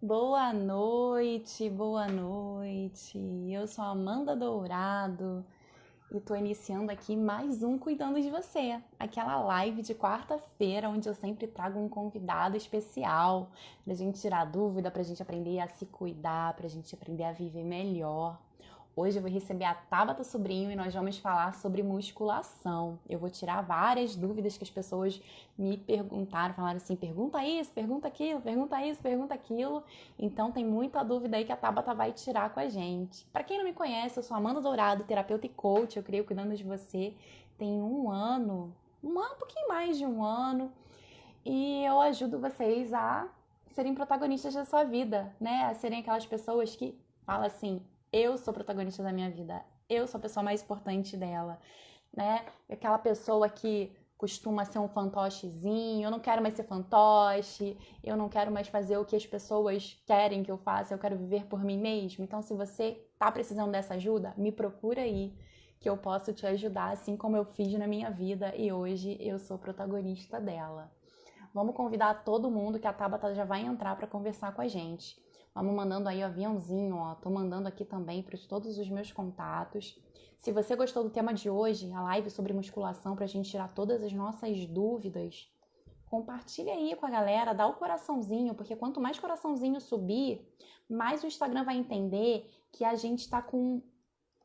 Boa noite, boa noite. Eu sou a Amanda Dourado e tô iniciando aqui mais um Cuidando de Você, aquela live de quarta-feira onde eu sempre trago um convidado especial pra gente tirar dúvida, pra gente aprender a se cuidar, pra gente aprender a viver melhor. Hoje eu vou receber a Tabata Sobrinho e nós vamos falar sobre musculação. Eu vou tirar várias dúvidas que as pessoas me perguntaram, falaram assim, pergunta isso, pergunta aquilo, pergunta isso, pergunta aquilo. Então tem muita dúvida aí que a Tabata vai tirar com a gente. Para quem não me conhece, eu sou Amanda Dourado, terapeuta e coach, eu criei o Cuidando de Você tem um pouquinho mais de um ano, e eu ajudo vocês a serem protagonistas da sua vida, né? A serem aquelas pessoas que falam assim, eu sou protagonista da minha vida, eu sou a pessoa mais importante dela, né? Aquela pessoa que costuma ser um fantochezinho, eu não quero mais ser fantoche, eu não quero mais fazer o que as pessoas querem que eu faça, eu quero viver por mim mesmo. Então, se você tá precisando dessa ajuda, me procura aí, que eu posso te ajudar, assim como eu fiz na minha vida e hoje eu sou protagonista dela. Vamos convidar todo mundo que a Tabata já vai entrar para conversar com a gente. Vamos mandando aí o aviãozinho, ó. Tô mandando aqui também para todos os meus contatos. Se você gostou do tema de hoje, a live sobre musculação, para a gente tirar todas as nossas dúvidas, compartilha aí com a galera, dá o coraçãozinho, porque quanto mais coraçãozinho subir, mais o Instagram vai entender que a gente está com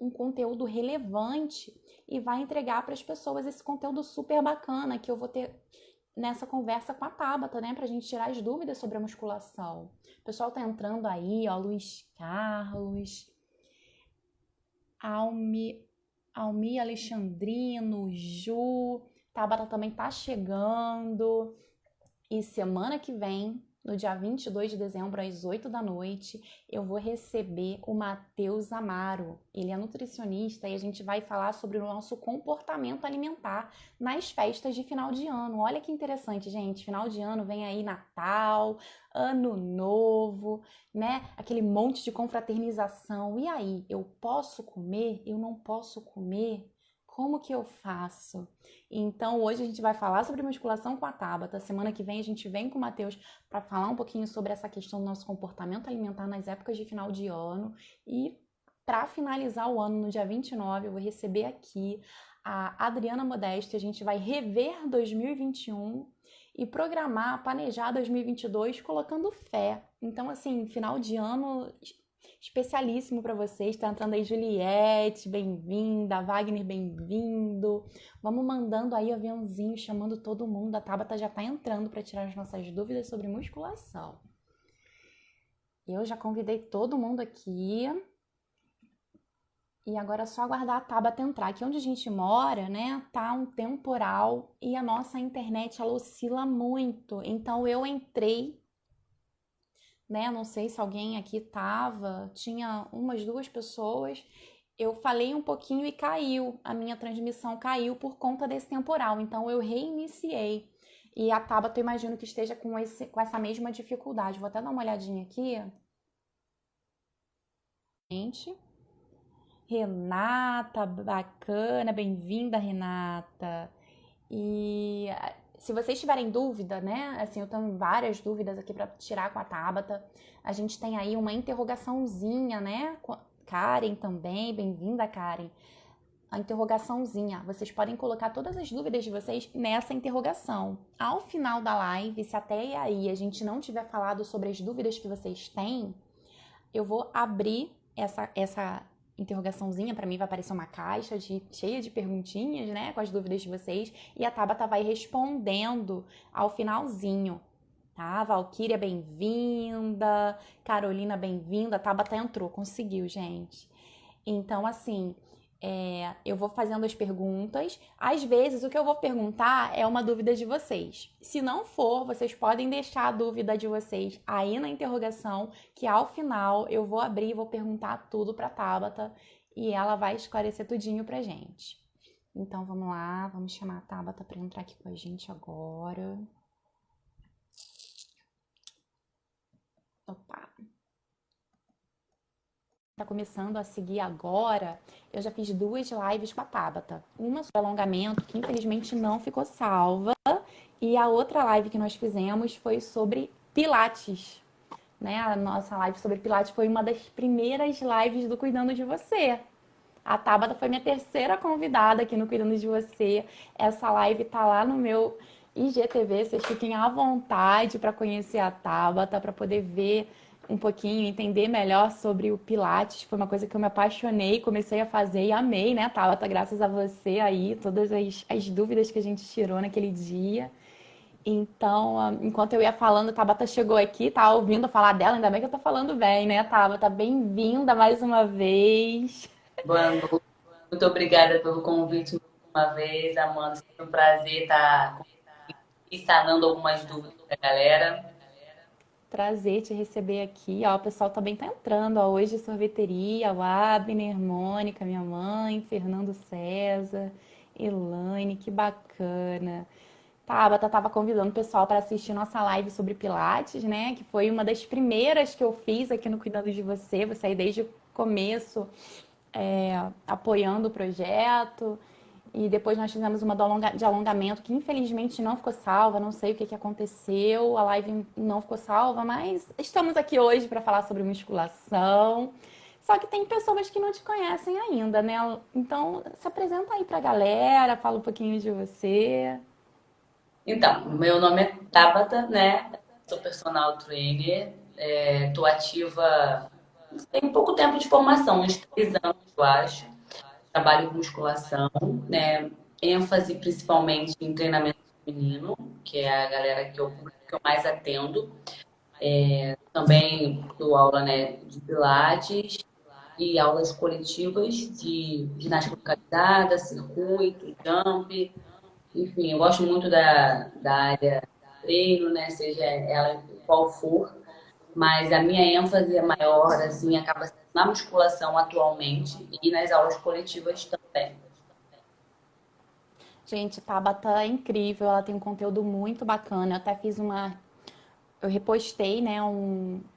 um conteúdo relevante e vai entregar para as pessoas esse conteúdo super bacana que eu vou ter nessa conversa com a Tabata, né, pra gente tirar as dúvidas sobre a musculação. O pessoal tá entrando aí, ó, Luiz Carlos, Almi Alexandrino, Ju, Tabata também tá chegando. E semana que vem, no dia 22 de dezembro, às 8 da noite, eu vou receber o Matheus Amaro. Ele é nutricionista e a gente vai falar sobre o nosso comportamento alimentar nas festas de final de ano. Olha que interessante, gente. Final de ano vem aí Natal, Ano Novo, né? Aquele monte de confraternização. E aí, eu posso comer? Eu não posso comer? Como que eu faço? Então, hoje a gente vai falar sobre musculação com a Tabata. Semana que vem a gente vem com o Matheus para falar um pouquinho sobre essa questão do nosso comportamento alimentar nas épocas de final de ano. E para finalizar o ano, no dia 29, eu vou receber aqui a Adriana Modeste. A gente vai rever 2021 e programar, planejar 2022 colocando fé. Então, assim, final de ano especialíssimo para vocês. Tá entrando aí Juliette, bem-vinda. Wagner, bem-vindo. Vamos mandando aí aviãozinho, chamando todo mundo. A Tabata já tá entrando para tirar as nossas dúvidas sobre musculação. Eu já convidei todo mundo aqui. E agora é só aguardar a Tabata entrar. Aqui onde a gente mora, né, tá um temporal e a nossa internet ela oscila muito. Então eu entrei, né? Não sei se alguém aqui tava, tinha umas duas pessoas. Eu falei um pouquinho e caiu, a minha transmissão caiu por conta desse temporal. Então eu reiniciei. E a Tabata, eu imagino que esteja com essa mesma dificuldade. Vou até dar uma olhadinha aqui. Gente, Renata, bacana, bem-vinda, Renata. E se vocês tiverem dúvida, né? Assim, eu tenho várias dúvidas aqui para tirar com a Tabata. A gente tem aí uma interrogaçãozinha, né? Karen também, bem-vinda, Karen. A interrogaçãozinha. Vocês podem colocar todas as dúvidas de vocês nessa interrogação. Ao final da live, se até aí a gente não tiver falado sobre as dúvidas que vocês têm, eu vou abrir essa interrogaçãozinha. Para mim vai aparecer uma caixa cheia de perguntinhas, né, com as dúvidas de vocês, e a Tabata vai respondendo ao finalzinho, tá? Valquíria, bem-vinda. Carolina, bem-vinda. A Tabata entrou, conseguiu, gente. Então, assim, eu vou fazendo as perguntas. Às vezes, o que eu vou perguntar é uma dúvida de vocês. Se não for, vocês podem deixar a dúvida de vocês aí na interrogação, que ao final eu vou abrir e vou perguntar tudo para a Tabata e ela vai esclarecer tudinho pra gente. Então, vamos lá, vamos chamar a Tabata para entrar aqui com a gente agora. Opa! Tá começando a seguir agora, eu já fiz duas lives com a Tabata. Uma sobre alongamento, que infelizmente não ficou salva, e a outra live que nós fizemos foi sobre Pilates. né? A nossa live sobre Pilates foi uma das primeiras lives do Cuidando de Você. A Tabata foi minha terceira convidada aqui no Cuidando de Você. Essa live tá lá no meu IGTV. Vocês fiquem à vontade para conhecer a Tabata, para poder ver um pouquinho, entender melhor sobre o Pilates. Foi uma coisa que eu me apaixonei, comecei a fazer e amei, né, Tabata? Graças a você aí, todas as dúvidas que a gente tirou naquele dia. Então, enquanto eu ia falando, a Tabata chegou aqui, tá ouvindo falar dela, ainda bem que eu tô falando bem, né, Tabata? Bem-vinda mais uma vez. Boa noite. Muito obrigada pelo convite mais uma vez, Amanda. Sempre um prazer estar sanando algumas dúvidas da galera. Prazer te receber aqui. Ó, o pessoal também tá entrando. Ó, hoje sorveteria, o Abner, Mônica, minha mãe, Fernando César, Elaine, que bacana. Tabata tava convidando o pessoal para assistir nossa live sobre Pilates, né? Que foi uma das primeiras que eu fiz aqui no Cuidando de Você. Você aí desde o começo apoiando o projeto. E depois nós fizemos uma de alongamento que infelizmente não ficou salva, não sei o que aconteceu, a live não ficou salva, mas estamos aqui hoje para falar sobre musculação. Só que tem pessoas que não te conhecem ainda, né? Então se apresenta aí para a galera, fala um pouquinho de você. Então, meu nome é Tabata, né? Sou personal trainer, tô ativa, tem pouco tempo de formação, uns 3 anos, eu acho. Trabalho com musculação, né? ênfase principalmente em treinamento feminino, que é a galera que eu mais atendo. Também dou aula, né, de Pilates e aulas coletivas de ginástica localizada, circuito, jump. Enfim, eu gosto muito da área de treino, né, seja ela qual for, mas a minha ênfase é maior, assim, acaba sendo na musculação atualmente e nas aulas coletivas também. Gente, Tabata é incrível, ela tem um conteúdo muito bacana. Eu até fiz eu repostei, né,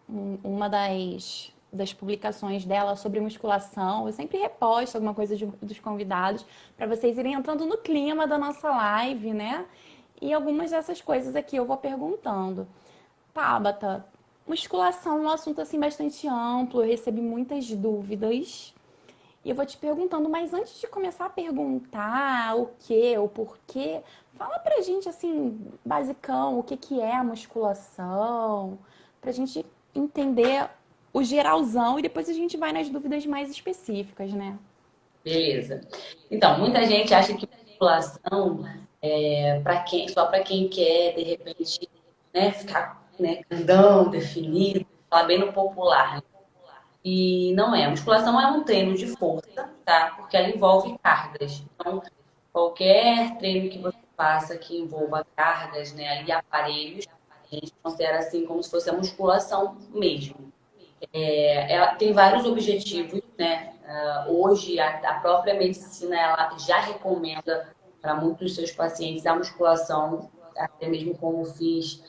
uma das publicações dela sobre musculação. Eu sempre reposto alguma coisa dos convidados para vocês irem entrando no clima da nossa live, né? E algumas dessas coisas aqui eu vou perguntando. Tabata, musculação é um assunto assim bastante amplo, eu recebi muitas dúvidas. E eu vou te perguntando, mas antes de começar a perguntar o que, o porquê, fala pra gente assim, basicão, o que que é a musculação, pra gente entender o geralzão e depois a gente vai nas dúvidas mais específicas, né? Beleza. Então, muita gente acha que musculação é só para quem quer, de repente, né, ficar, né, grandão, definido, falar bem no popular, né? E não é. A musculação é um treino de força, tá? Porque ela envolve cargas. Então, qualquer treino que você faça que envolva cargas, né, e aparelhos, a gente considera assim como se fosse a musculação mesmo. Ela tem vários objetivos, né? Hoje, a própria medicina ela já recomenda para muitos dos seus pacientes a musculação, até mesmo como fins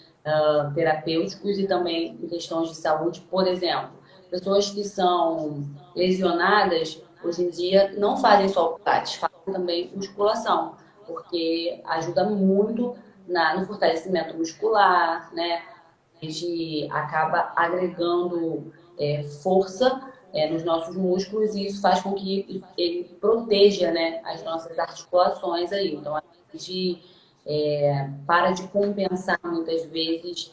terapêuticos e também em questões de saúde. Por exemplo, pessoas que são lesionadas, hoje em dia, não fazem só o pilates, fazem também musculação, porque ajuda muito no fortalecimento muscular, né? A gente acaba agregando força nos nossos músculos e isso faz com que ele proteja, né, as nossas articulações aí. Então a gente para de compensar muitas vezes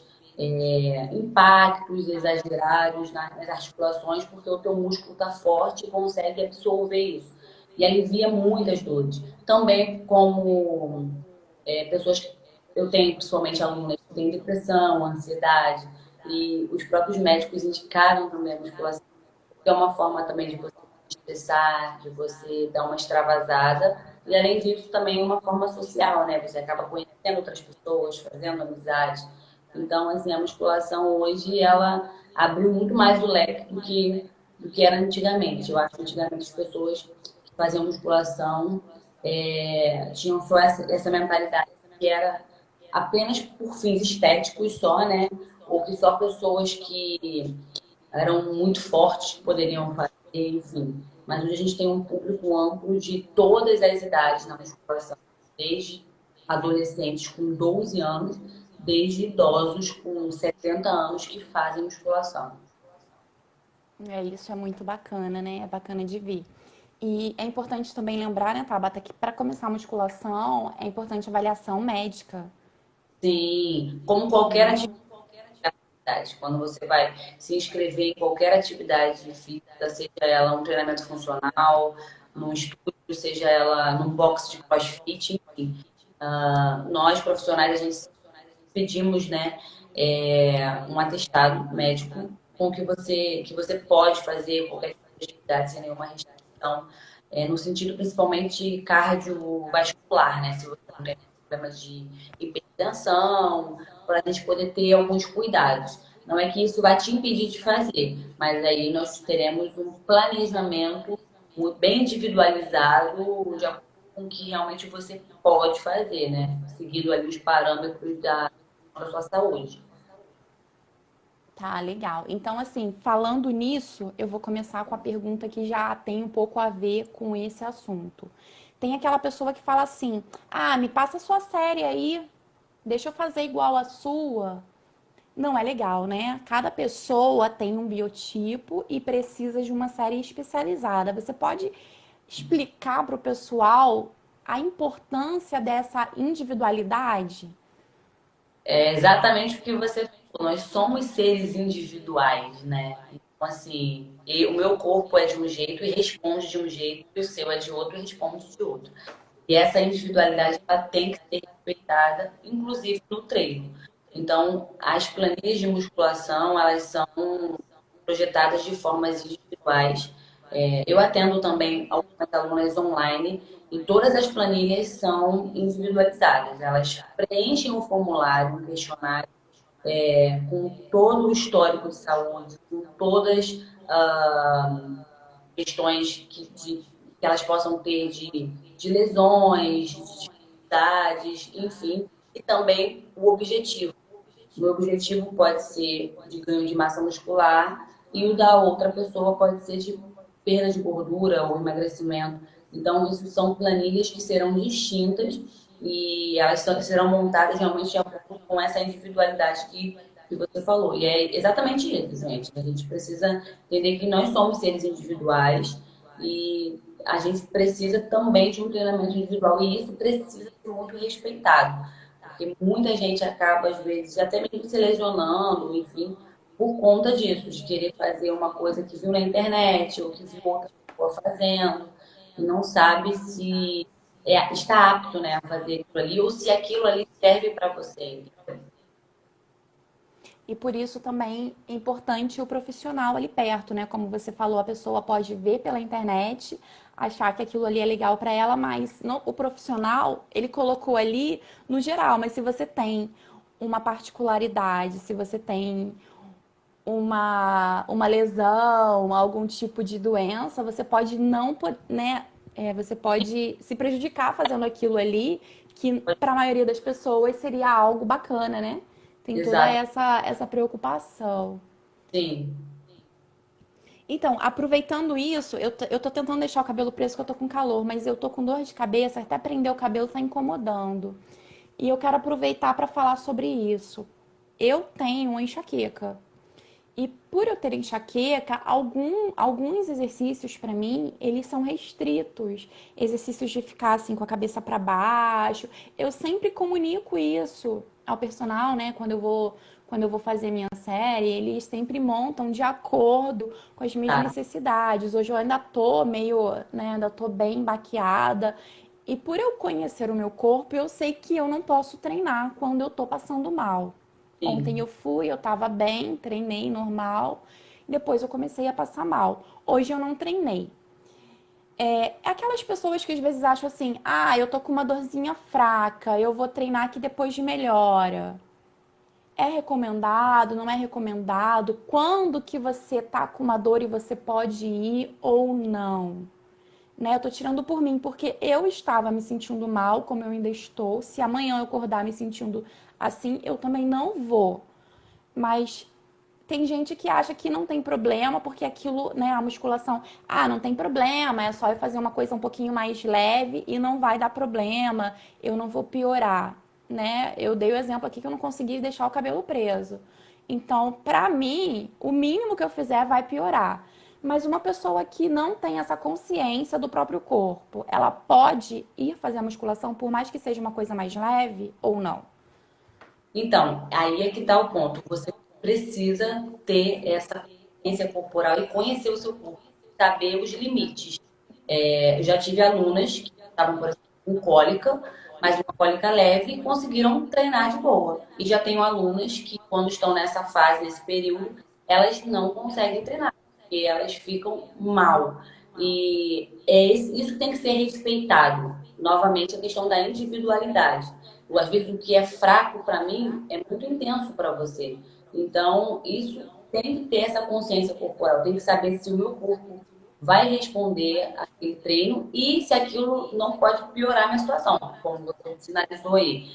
impactos exagerados nas articulações porque o teu músculo está forte e consegue absorver isso e alivia muitas dores. Também como pessoas que eu tenho, principalmente alunas que têm depressão, ansiedade, e os próprios médicos indicaram também a musculação, que é uma forma também de você estressar, de você dar uma extravasada, e além disso também uma forma social, né? Você acaba conhecendo outras pessoas, fazendo amizade. Então, assim, a musculação hoje, ela abriu muito mais o leque do que era antigamente. Eu acho que antigamente as pessoas que faziam musculação tinham só essa mentalidade que era apenas por fins estéticos só, né? Ou que só pessoas que eram muito fortes poderiam fazer, enfim. Mas hoje a gente tem um público amplo de todas as idades na musculação, desde adolescentes com 12 anos, desde idosos com 70 anos que fazem musculação. Isso é muito bacana, né? É bacana de ver. E é importante também lembrar, né, Tabata, que para começar a musculação é importante avaliação médica. Sim, como qualquer atividade, quando você vai se inscrever em qualquer atividade física, seja ela um treinamento funcional, num estúdio, seja ela num box de CrossFit, enfim, nós profissionais a gente pedimos, né, um atestado médico com que você pode fazer qualquer tipo de atividade sem nenhuma restrição, no sentido principalmente cardiovascular, né? Se você não tem problemas de hipertensão, para a gente poder ter alguns cuidados. Não é que isso vai te impedir de fazer, mas aí nós teremos um planejamento bem individualizado de acordo com o que realmente você pode fazer, né? Seguindo ali os parâmetros da sua saúde. Tá, legal. Então, assim, falando nisso, eu vou começar com a pergunta que já tem um pouco a ver com esse assunto. Tem aquela pessoa que fala assim: ah, me passa a sua série aí, deixa eu fazer igual a sua. Não é legal, né? Cada pessoa tem um biotipo e precisa de uma série especializada. Você pode explicar para o pessoal a importância dessa individualidade? É exatamente o que você falou. Nós somos seres individuais, né? Então, assim, o meu corpo é de um jeito e responde de um jeito, e o seu é de outro e responde de outro. E essa individualidade ela tem que ser respeitada, inclusive no treino. Então, as planilhas de musculação, elas são projetadas de formas individuais. Eu atendo também algumas alunas online e todas as planilhas são individualizadas. Elas preenchem um formulário, um questionário, com todo o histórico de saúde, com todas questões que elas possam ter de lesões, de dificuldades, enfim, e também o objetivo. O meu objetivo pode ser de ganho de massa muscular e o da outra pessoa pode ser de perda de gordura ou emagrecimento. Então, isso são planilhas que serão distintas e elas serão montadas realmente de acordo com essa individualidade que você falou. E é exatamente isso, gente. A gente precisa entender que nós somos seres individuais e a gente precisa também de um treinamento individual e isso precisa ser muito respeitado. Porque muita gente acaba, às vezes, até mesmo se lesionando, enfim, por conta disso, de querer fazer uma coisa que viu na internet ou que viu outra pessoa fazendo e não sabe se está apto, né, a fazer aquilo ali ou se aquilo ali serve para você. E por isso também é importante o profissional ali perto, né? Como você falou, a pessoa pode ver pela internet, achar que aquilo ali é legal para ela, mas não, o profissional, ele colocou ali no geral, mas se você tem uma particularidade, se você tem uma lesão, algum tipo de doença, você pode não, né? Você pode se prejudicar fazendo aquilo ali, que para a maioria das pessoas seria algo bacana, né? Tem toda Exato, essa preocupação. sim. Então, aproveitando isso, eu tô tentando deixar o cabelo preso porque eu tô com calor, mas eu tô com dor de cabeça, até prender o cabelo tá incomodando. E eu quero aproveitar para falar sobre isso. Eu tenho uma enxaqueca. E por eu ter enxaqueca, alguns exercícios para mim, eles são restritos. Exercícios de ficar assim com a cabeça para baixo. Eu sempre comunico isso ao personal, né? Quando eu vou fazer minha série, eles sempre montam de acordo com as minhas Tá, necessidades. Hoje eu ainda tô meio, né, ainda tô bem baqueada. E por eu conhecer o meu corpo, eu sei que eu não posso treinar quando eu tô passando mal. Ontem eu sim. fui, eu tava bem, treinei normal. Depois eu comecei a passar mal. Hoje eu não treinei. Aquelas pessoas que às vezes acham assim: ah, eu tô com uma dorzinha fraca, eu vou treinar que depois de melhora. É recomendado, não é recomendado? Quando que você tá com uma dor e você pode ir ou não? Né? Eu tô tirando por mim, porque eu estava me sentindo mal, como eu ainda estou. Se amanhã eu acordar me sentindo assim, eu também não vou. Mas tem gente que acha que não tem problema, porque aquilo, né, a musculação, ah, não tem problema, é só eu fazer uma coisa um pouquinho mais leve e não vai dar problema, eu não vou piorar. né? Eu dei o exemplo aqui que eu não consegui deixar o cabelo preso. Então, pra mim, o mínimo que eu fizer vai piorar. Mas uma pessoa que não tem essa consciência do próprio corpo, ela pode ir fazer a musculação por mais que seja uma coisa mais leve ou não? Então, aí é que está o ponto. Você precisa ter essa consciência corporal e conhecer o seu corpo, saber os limites. Eu já tive alunas que estavam, por exemplo, com cólica, mas uma cólica leve e conseguiram treinar de boa. E já tenho alunas que, quando estão nessa fase, nesse período, elas não conseguem treinar, porque elas ficam mal. E isso tem que ser respeitado. Novamente, a questão da individualidade. Às vezes, o que é fraco para mim é muito intenso para você. Então, isso tem que ter essa consciência corporal, tem que saber se o meu corpo vai responder aquele treino e se aquilo não pode piorar a minha situação, como você sinalizou aí.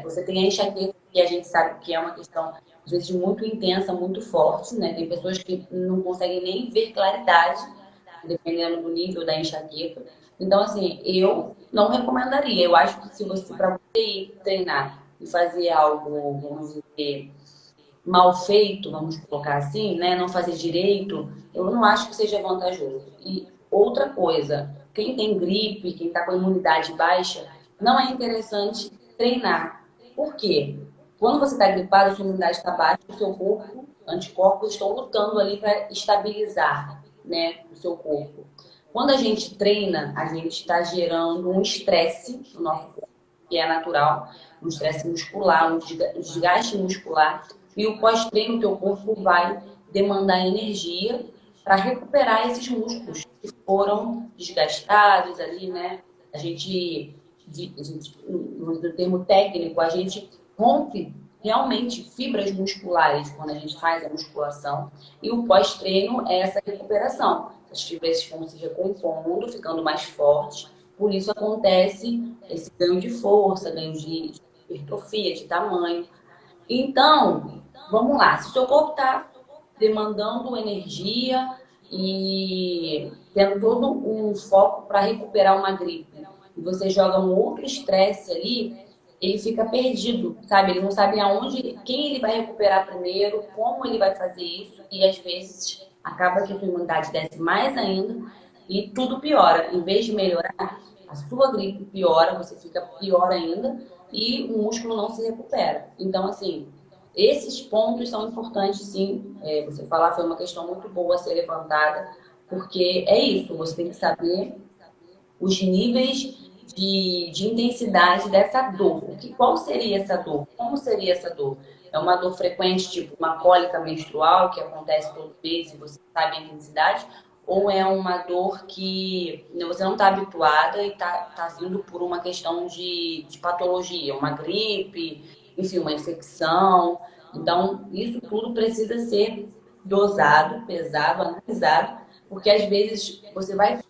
Você tem a enxaqueca, que a gente sabe que é uma questão, às vezes, muito intensa, muito forte, né? Tem pessoas que não conseguem nem ver claridade, dependendo do nível da enxaqueca. Então, assim, eu não recomendaria. Eu acho que se você, para você ir treinar e fazer algo, vamos dizer, mal feito, vamos colocar assim, né? Não fazer direito, eu não acho que seja vantajoso. E outra coisa, quem tem gripe, quem está com a imunidade baixa, não é interessante treinar. Por quê? Quando você está gripado, a sua imunidade está baixa, o seu corpo, anticorpos estão lutando ali para estabilizar, né, o seu corpo. Quando a gente treina, a gente está gerando um estresse no nosso corpo, que é natural, um estresse muscular, um desgaste muscular, e o pós-treino, teu corpo vai demandar energia para recuperar esses músculos que foram desgastados ali, né? No termo técnico, a gente rompe realmente fibras musculares quando a gente faz a musculação. E o pós-treino é essa recuperação. As fibras vão se recompondo, ficando mais fortes. Por isso acontece esse ganho de força, ganho de hipertrofia, de tamanho. Então, vamos lá. Se o seu corpo está demandando energia e tendo todo um foco para recuperar uma gripe, e você joga um outro estresse ali, ele fica perdido, sabe? Ele não sabe aonde, quem ele vai recuperar primeiro, como ele vai fazer isso, e às vezes acaba que a sua imunidade desce mais ainda e tudo piora. Em vez de melhorar, a sua gripe piora, você fica pior ainda e o músculo não se recupera. Então, assim, esses pontos são importantes, sim. Você falar foi uma questão muito boa a ser levantada, porque é isso, você tem que saber os níveis de intensidade dessa dor. Qual seria essa dor? Como seria essa dor? É uma dor frequente, tipo uma cólica menstrual, que acontece todo mês e você sabe a intensidade? Ou é uma dor que você não está habituada e está vindo por uma questão de patologia, uma gripe, enfim, uma infecção? Então, isso tudo precisa ser dosado, pesado, analisado, porque às vezes você vai.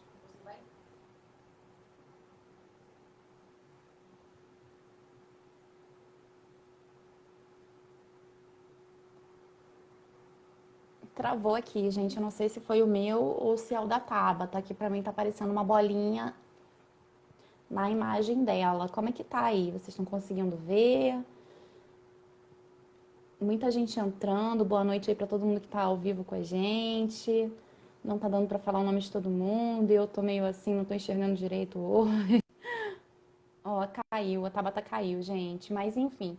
Travou aqui, gente. Eu não sei se foi o meu ou se é o da Tabata. Aqui pra mim tá aparecendo uma bolinha na imagem dela. Como é que tá aí? Vocês estão conseguindo ver? Muita gente entrando. Boa noite aí pra todo mundo que tá ao vivo com a gente. Não tá dando pra falar o nome de todo mundo. Eu tô meio assim, não tô enxergando direito hoje. Ó, caiu. A Tabata caiu, gente. Mas enfim.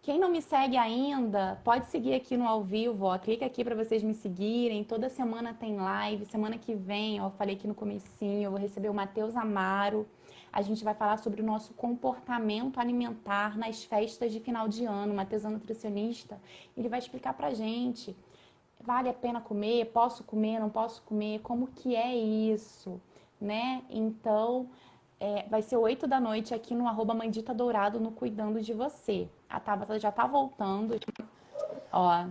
Quem não me segue ainda, pode seguir aqui no ao vivo, ó. Clica aqui para vocês me seguirem. Toda semana tem live. Semana que vem, ó, eu falei aqui no comecinho, eu vou receber o Matheus Amaro. A gente vai falar sobre o nosso comportamento alimentar nas festas de final de ano. O Matheus é nutricionista. Ele vai explicar pra gente. Vale a pena comer? Posso comer? Não posso comer? Como que é isso? Né? Então, vai ser 8 da noite aqui no @Mandita Dourado no Cuidando de Você. A Tabata já tá voltando. Ó,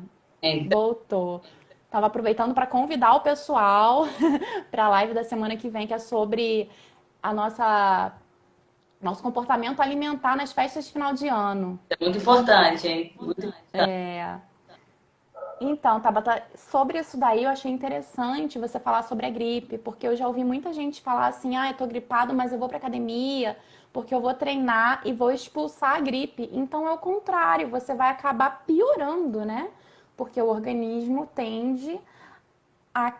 voltou. Tava aproveitando para convidar o pessoal para a live da semana que vem, que é sobre a nosso comportamento alimentar nas festas de final de ano. É muito importante, hein? Muito importante. Então, Tabata, sobre isso daí eu achei interessante você falar sobre a gripe, porque eu já ouvi muita gente falar assim, ah, eu tô gripado, mas eu vou pra academia, porque eu vou treinar e vou expulsar a gripe. Então é o contrário, você vai acabar piorando, né? Porque o organismo tende a,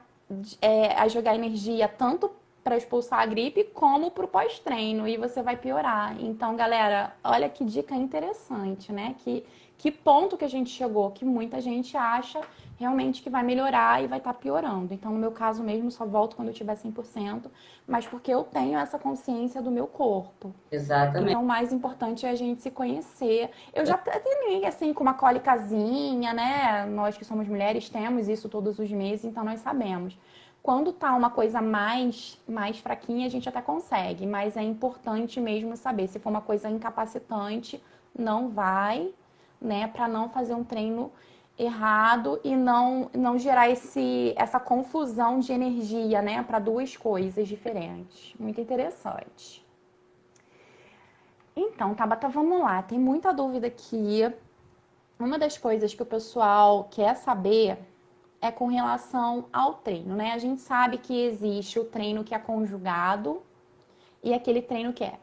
a jogar energia tanto para expulsar a gripe como para o pós-treino e você vai piorar. Então, galera, olha que dica interessante, né? Que ponto que a gente chegou, que muita gente acha realmente que vai melhorar e vai estar piorando. Então, no meu caso mesmo, só volto quando eu tiver 100%, mas porque eu tenho essa consciência do meu corpo. Exatamente. Então, o mais importante é a gente se conhecer. Eu já terminei, assim, com uma cólicazinha, né? Nós que somos mulheres temos isso todos os meses, então nós sabemos. Quando tá uma coisa mais fraquinha, a gente até consegue, mas é importante mesmo saber. Se for uma coisa incapacitante, não vai, né? Para não fazer um treino errado e não gerar essa confusão de energia, né? Para duas coisas diferentes. Muito interessante. Então, Tabata, vamos lá. Tem muita dúvida aqui. Uma das coisas que o pessoal quer saber é com relação ao treino, né? A gente sabe que existe o treino que é conjugado e aquele treino que é,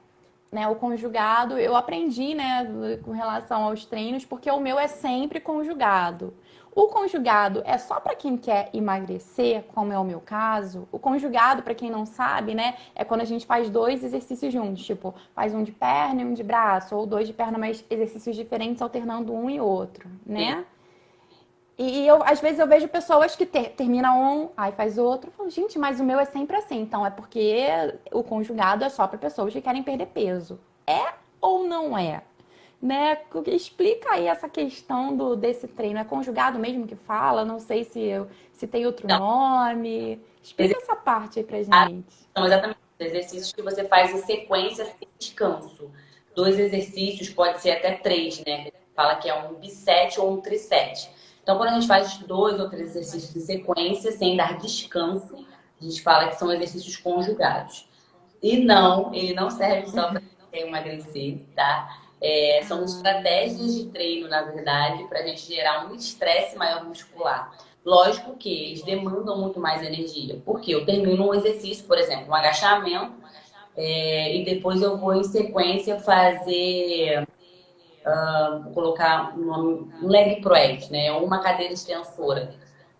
né? O conjugado, eu aprendi, né, com relação aos treinos, porque o meu é sempre conjugado. O conjugado é só para quem quer emagrecer, como é o meu caso. O conjugado, para quem não sabe, né, é quando a gente faz dois exercícios juntos, tipo, faz um de perna e um de braço, ou dois de perna, mas exercícios diferentes alternando um e outro, Sim. né? E eu, às vezes eu vejo pessoas que termina um, aí faz outro. Eu falo, gente, mas o meu é sempre assim. Então é porque o conjugado é só para pessoas que querem perder peso. É ou não é? Né? Explica aí essa questão desse treino. É conjugado mesmo que fala? Não sei se tem outro Então, nome. Explica essa parte aí pra exercícios gente. são exatamente os exercícios que você faz em sequência sem descanso. Dois exercícios, pode ser até três, né? A gente fala que é um bisete ou um trisete. Então, quando a gente faz dois ou três exercícios em sequência, sem dar descanso, a gente fala que são exercícios conjugados. E não, ele não serve só para quem emagrecer, tá? São Ah, estratégias de treino, na verdade, para a gente gerar um estresse maior muscular. Lógico que eles demandam muito mais energia, porque eu termino um exercício, por exemplo, um agachamento, e depois eu vou em sequência fazer, vou colocar um leg press, né? Ou uma cadeira extensora.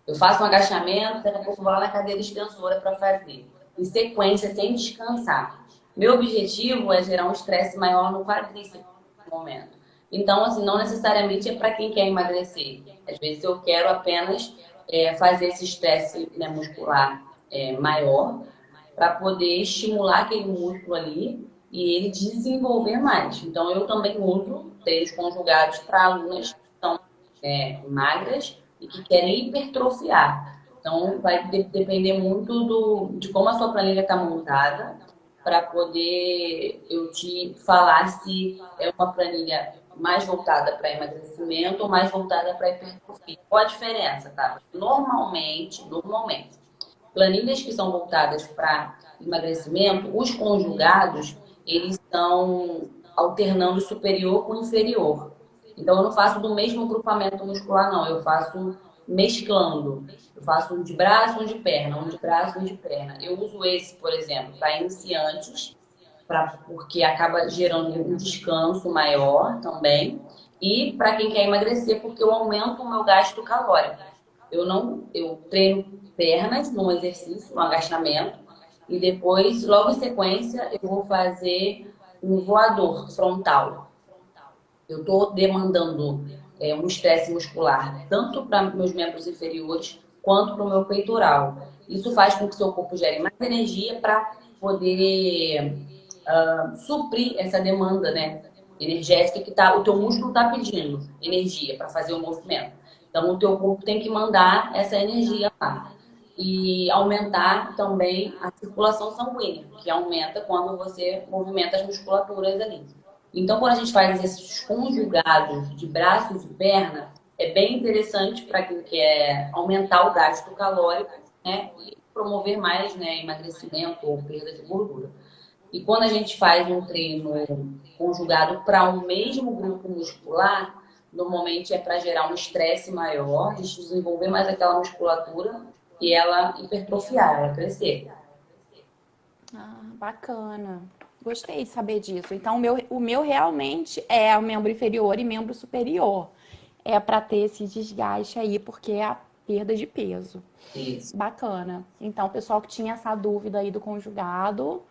Eu faço um agachamento, daqui a pouco eu vou lá na cadeira extensora para fazer. Em sequência, sem descansar. Meu objetivo é gerar um estresse maior no quadríceps no momento. Então, assim, não necessariamente é para quem quer emagrecer. Às vezes eu quero apenas fazer esse estresse, né, muscular maior para poder estimular aquele músculo ali e ele desenvolver mais. Então, eu também uso treinos conjugados para alunas que são magras e que querem hipertrofiar. Então, vai depender muito de como a sua planilha está montada para poder eu te falar se é uma planilha mais voltada para emagrecimento ou mais voltada para hipertrofia. Qual a diferença, tá? Normalmente, planilhas que são voltadas para emagrecimento, os conjugados, eles estão alternando superior com inferior. Então, eu não faço do mesmo grupamento muscular, não. Eu faço mesclando. Eu faço um de braço, um de perna, um de braço, um de perna. Eu uso esse, por exemplo, para iniciantes, porque acaba gerando um descanso maior também. E para quem quer emagrecer, porque eu aumento o meu gasto calórico. Eu treino pernas num exercício, um agachamento, e depois, logo em sequência, eu vou fazer um voador frontal. Eu estou demandando um estresse muscular, tanto para meus membros inferiores quanto para o meu peitoral. Isso faz com que seu corpo gere mais energia para poder suprir essa demanda, né, energética que o teu músculo está pedindo energia para fazer o movimento. Então, o teu corpo tem que mandar essa energia lá. E aumentar também a circulação sanguínea, que aumenta quando você movimenta as musculaturas ali. Então, quando a gente faz exercícios conjugados de braços e perna, é bem interessante para quem quer aumentar o gasto calórico, né, e promover mais, né, emagrecimento ou perda de gordura. E quando a gente faz um treino conjugado para um mesmo grupo muscular, normalmente é para gerar um estresse maior, a gente desenvolver mais aquela musculatura e ela hipertrofiar, ela crescer. Ah, bacana. Gostei de saber disso. Então, o meu realmente é o membro inferior e membro superior. É para ter esse desgaste aí, porque é a perda de peso. Isso. Bacana. Então, o pessoal que tinha essa dúvida aí do conjugado,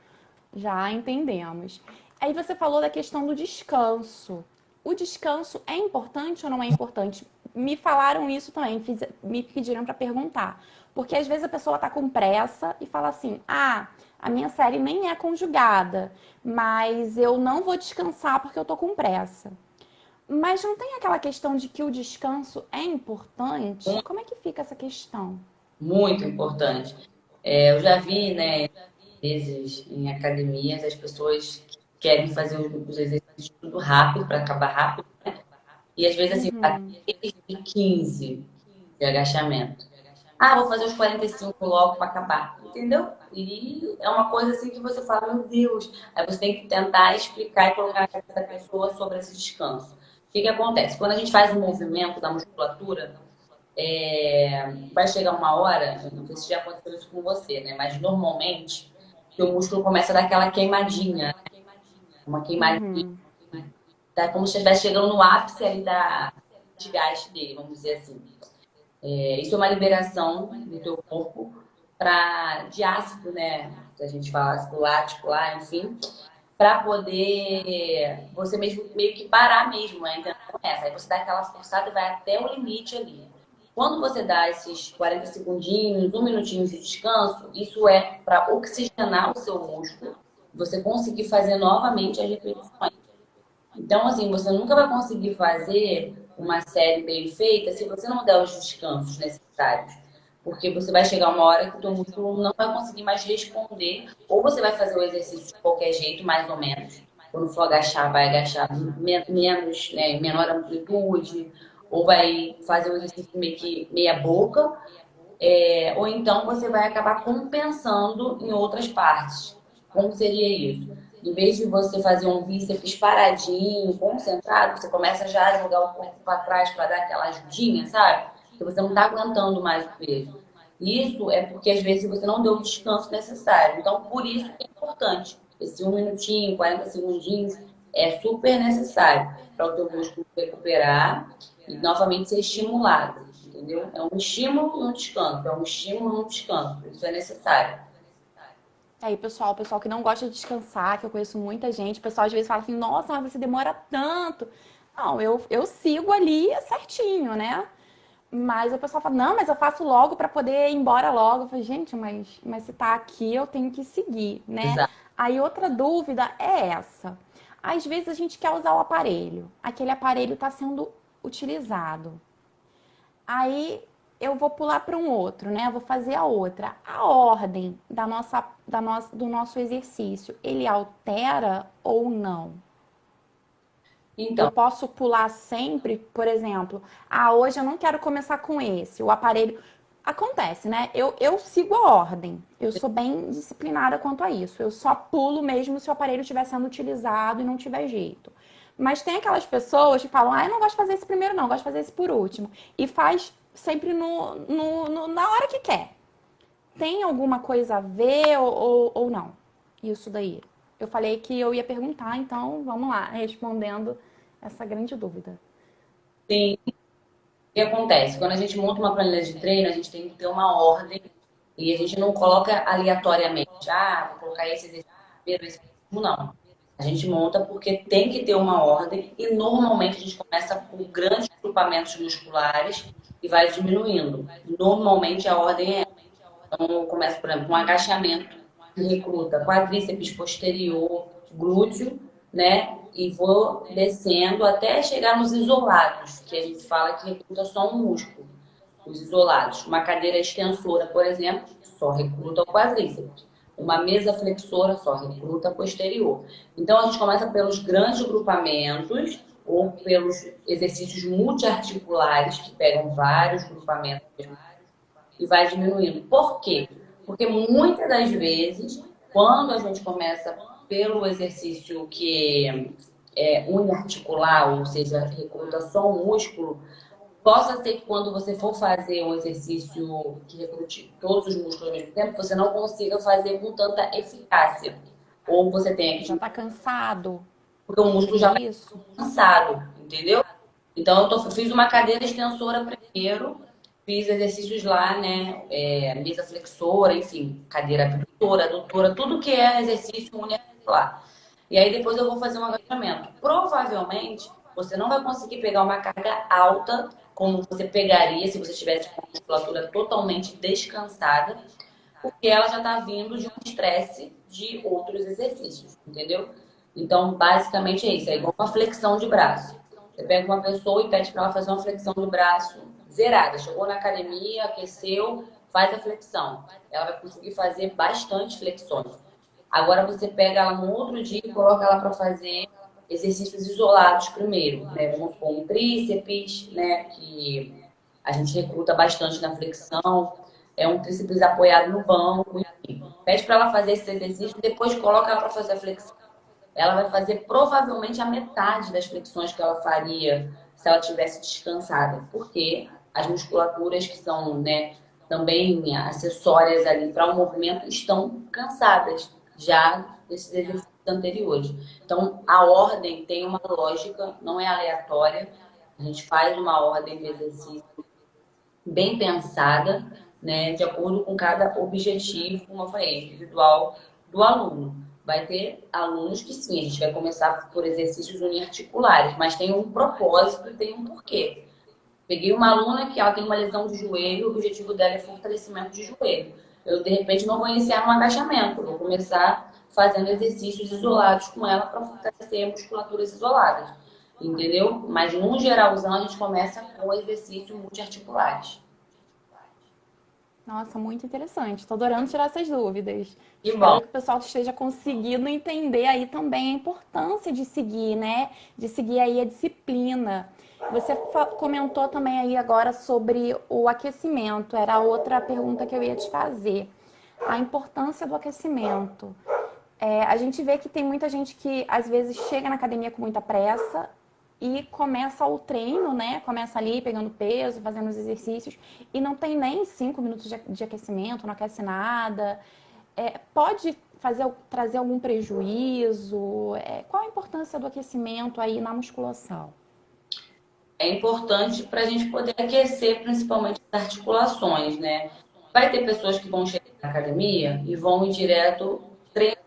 já entendemos. Aí você falou da questão do descanso. O descanso é importante ou não é importante? Me falaram isso também, me pediram para perguntar. Porque às vezes a pessoa tá com pressa e fala assim: ah, a minha série nem é conjugada, mas eu não vou descansar porque eu tô com pressa. Mas não tem aquela questão de que o descanso é importante? Como é que fica essa questão? Muito importante. Eu já vi, né, vezes em academias, as pessoas que querem fazer os exercícios tudo rápido, para acabar rápido, e às vezes assim, faz Uhum. 15 de agachamento. Ah, vou fazer os 45 logo para acabar, entendeu? E é uma coisa assim que você fala, meu Deus. Aí você tem que tentar explicar e colocar na cabeça da pessoa sobre esse descanso. O que que acontece? Quando a gente faz um movimento da musculatura, vai chegar uma hora, não sei se já aconteceu isso com você, né? Mas normalmente o músculo começa a dar aquela queimadinha, uma queimadinha, Uhum. tá? Como se estivesse chegando no ápice ali da desgaste dele, vamos dizer assim. Isso é uma liberação do teu corpo de ácido, né? Se a gente fala ácido lático lá, enfim, para poder você mesmo meio que parar mesmo, a intenção é essa. Aí você dá aquela forçada e vai até o limite ali. Quando você dá esses 40 segundinhos, 1 minutinho de descanso, isso é para oxigenar o seu músculo, você conseguir fazer novamente as repetições. Então, assim, você nunca vai conseguir fazer uma série bem feita se você não der os descansos necessários. Porque você vai chegar uma hora que o teu músculo não vai conseguir mais responder, ou você vai fazer o exercício de qualquer jeito, mais ou menos. Quando for agachar, vai agachar menos, né, menor amplitude, ou vai fazer o exercício meio que meia boca, ou então você vai acabar compensando em outras partes. Como seria isso? Em vez de você fazer um bíceps paradinho, concentrado, você começa já a jogar o corpo para trás para dar aquela ajudinha, sabe? Porque você não está aguentando mais o peso. Isso é porque às vezes você não deu o descanso necessário. Então, por isso que é importante. Esse 1 minutinho, 40 segundinhos é super necessário para o teu músculo recuperar e novamente ser estimulado. Entendeu? É um estímulo e um descanso. É um estímulo e um descanso. Isso é necessário. Aí, pessoal, o pessoal que não gosta de descansar, que eu conheço muita gente, o pessoal às vezes fala assim, nossa, mas você demora tanto. Não, eu sigo ali certinho, né? Mas o pessoal fala, não, mas eu faço logo para poder ir embora logo. Eu falei, gente, mas se tá aqui, eu tenho que seguir, né? Exato. Aí outra dúvida é essa. Às vezes a gente quer usar o aparelho. Aquele aparelho está sendo utilizado. Aí eu vou pular para um outro, né? Eu vou fazer a outra. A ordem do nosso exercício, ele altera ou não? Eu Então, posso pular sempre, por exemplo, hoje eu não quero começar com esse, o aparelho. Acontece, né? Eu sigo a ordem. Eu sou bem disciplinada quanto a isso. Eu só pulo mesmo se o aparelho estiver sendo utilizado e não tiver jeito. Mas tem aquelas pessoas que falam, eu não gosto de fazer esse primeiro, não, eu gosto de fazer esse por último. E faz sempre na hora que quer. Tem alguma coisa a ver ou não? Isso daí. Eu falei que eu ia perguntar, então vamos lá, respondendo essa grande dúvida. sim, o que acontece? Quando a gente monta uma planilha de treino, a gente tem que ter uma ordem e a gente não coloca aleatoriamente. Ah, vou colocar esse exercício primeiro, esse último, não. A gente monta porque tem que ter uma ordem e normalmente a gente começa com grandes grupamentos musculares e vai diminuindo. Normalmente a ordem é então, eu começo, por exemplo, com um agachamento, que recruta quadríceps posterior, glúteo, né? E vou descendo até chegar nos isolados, que a gente fala que recruta só um músculo, os isolados. Uma cadeira extensora, por exemplo, só recruta o quadríceps. Uma mesa flexora só recruta posterior. Então, a gente começa pelos grandes grupamentos ou pelos exercícios multiarticulares, que pegam vários grupamentos e vai diminuindo. Por quê? Porque muitas das vezes, quando a gente começa pelo exercício uniarticular, ou seja, recruta só o músculo, possa ser que quando você for fazer um exercício que recrute todos os músculos ao mesmo tempo, você não consiga fazer com tanta eficácia. Ou você tenha Já que... tá cansado? Porque o músculo já Seria vai isso? cansado, entendeu? Então, fiz uma cadeira extensora primeiro, fiz exercícios lá, né? Mesa flexora, enfim, cadeira abdutora, adutora, tudo que é exercício uniarticular. E aí depois eu vou fazer um agachamento. Provavelmente, você não vai conseguir pegar uma carga alta, como você pegaria se você tivesse com a musculatura totalmente descansada, porque ela já está vindo de um estresse de outros exercícios, entendeu? Então, basicamente é isso. É igual uma flexão de braço. Você pega uma pessoa e pede para ela fazer uma flexão de braço zerada. Chegou na academia, aqueceu, faz a flexão. Ela vai conseguir fazer bastante flexões. Agora você pega ela no outro dia e coloca ela para fazer exercícios isolados primeiro, né? Vamos supor um tríceps, né? Que a gente recruta bastante na flexão. É um tríceps apoiado no banco, enfim. Pede para ela fazer esse exercício, depois coloca ela para fazer a flexão. Ela vai fazer provavelmente a metade das flexões que ela faria se ela tivesse descansada, porque as musculaturas que são, né, também acessórias ali para o movimento estão cansadas já desses exercícios anteriores. Então, a ordem tem uma lógica, não é aleatória. A gente faz uma ordem de exercício bem pensada, né, de acordo com cada objetivo, como eu falei, individual do aluno. Vai ter alunos que sim, a gente vai começar por exercícios uniarticulares, mas tem um propósito e tem um porquê. Peguei uma aluna que ela tem uma lesão de joelho, o objetivo dela é fortalecimento de joelho. Eu, de repente, não vou iniciar um agachamento, vou começar fazendo exercícios isolados com ela para fortalecer musculaturas isoladas. Entendeu? Mas, no geralzão, a gente começa com exercícios multiarticulares. Nossa, muito interessante. Estou adorando tirar essas dúvidas. Que bom. Espero que o pessoal esteja conseguindo entender aí também a importância de seguir, né? De seguir aí a disciplina. Você comentou também aí agora sobre o aquecimento. Era a outra pergunta que eu ia te fazer. A importância do aquecimento. A gente vê que tem muita gente que às vezes chega na academia com muita pressa e começa o treino, né? Começa ali pegando peso, fazendo os exercícios e não tem nem 5 minutos de aquecimento, não aquece nada. Pode trazer algum prejuízo? Qual a importância do aquecimento aí na musculação? É importante para a gente poder aquecer principalmente as articulações, né? Vai ter pessoas que vão chegar na academia e vão ir direto treinar.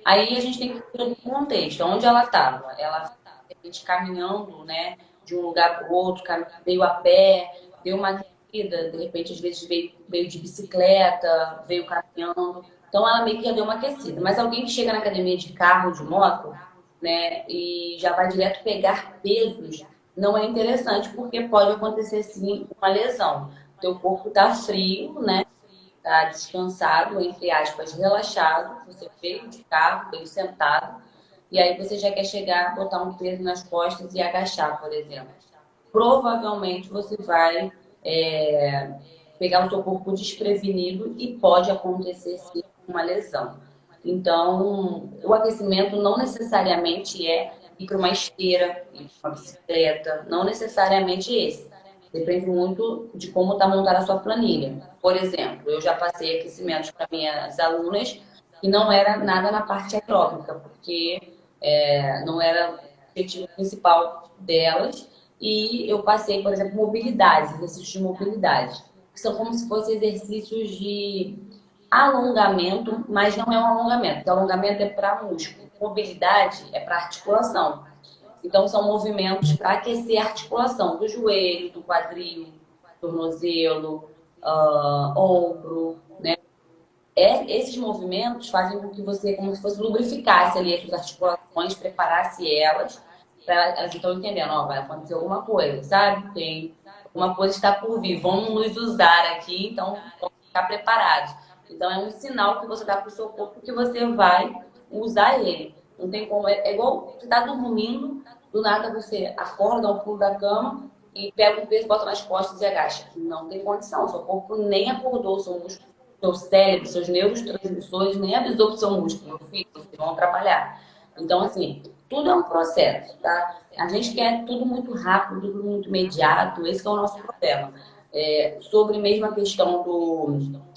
Aí a gente tem que ver o contexto, onde ela estava. Ela, de repente, caminhando, né, de um lugar para o outro, veio a pé, deu uma corrida, de repente, às vezes veio de bicicleta, veio caminhando. Então ela meio que já deu uma aquecida. Mas alguém que chega na academia de carro, de moto, né, e já vai direto pegar pesos, não é interessante, porque pode acontecer sim uma lesão. Teu corpo está frio, né? Tá descansado, entre aspas, relaxado, você veio de carro, veio sentado, e aí você já quer chegar, botar um peso nas costas e agachar, por exemplo. Provavelmente você vai pegar o seu corpo desprevenido e pode acontecer sim uma lesão. Então, o aquecimento não necessariamente é ir para uma esteira, ir para uma bicicleta, não necessariamente esse. Depende muito de como está montada a sua planilha. Por exemplo, eu já passei aquecimentos para minhas alunas e não era nada na parte aeróbica, porque não era o objetivo principal delas. E eu passei, por exemplo, mobilidade, exercícios de mobilidade, que são como se fossem exercícios de alongamento, mas não é um alongamento, porque alongamento é para músculo, mobilidade é para articulação. Então, são movimentos para aquecer a articulação do joelho, do quadril, tornozelo, ombro, né? Esses movimentos fazem com que você, como se fosse, lubrificasse ali as suas articulações, preparasse elas, para elas estão entendendo, ó, vai acontecer alguma coisa, sabe? Tem alguma coisa está por vir, vamos nos usar aqui, então vamos ficar preparados. Então, é um sinal que você dá para o seu corpo que você vai usar ele. Não tem como, é igual você está dormindo, do nada você acorda ao pulo da cama e pega um peso, bota nas costas e agacha. Não tem condição, seu corpo nem acordou, seu músculo, seu cérebro, seus neurotransmissores nem avisou pro seu músculo, meu filho, vocês vão atrapalhar. Então, assim, tudo é um processo, tá? A gente quer tudo muito rápido, tudo muito imediato, esse que é o nosso problema. Sobre mesmo a questão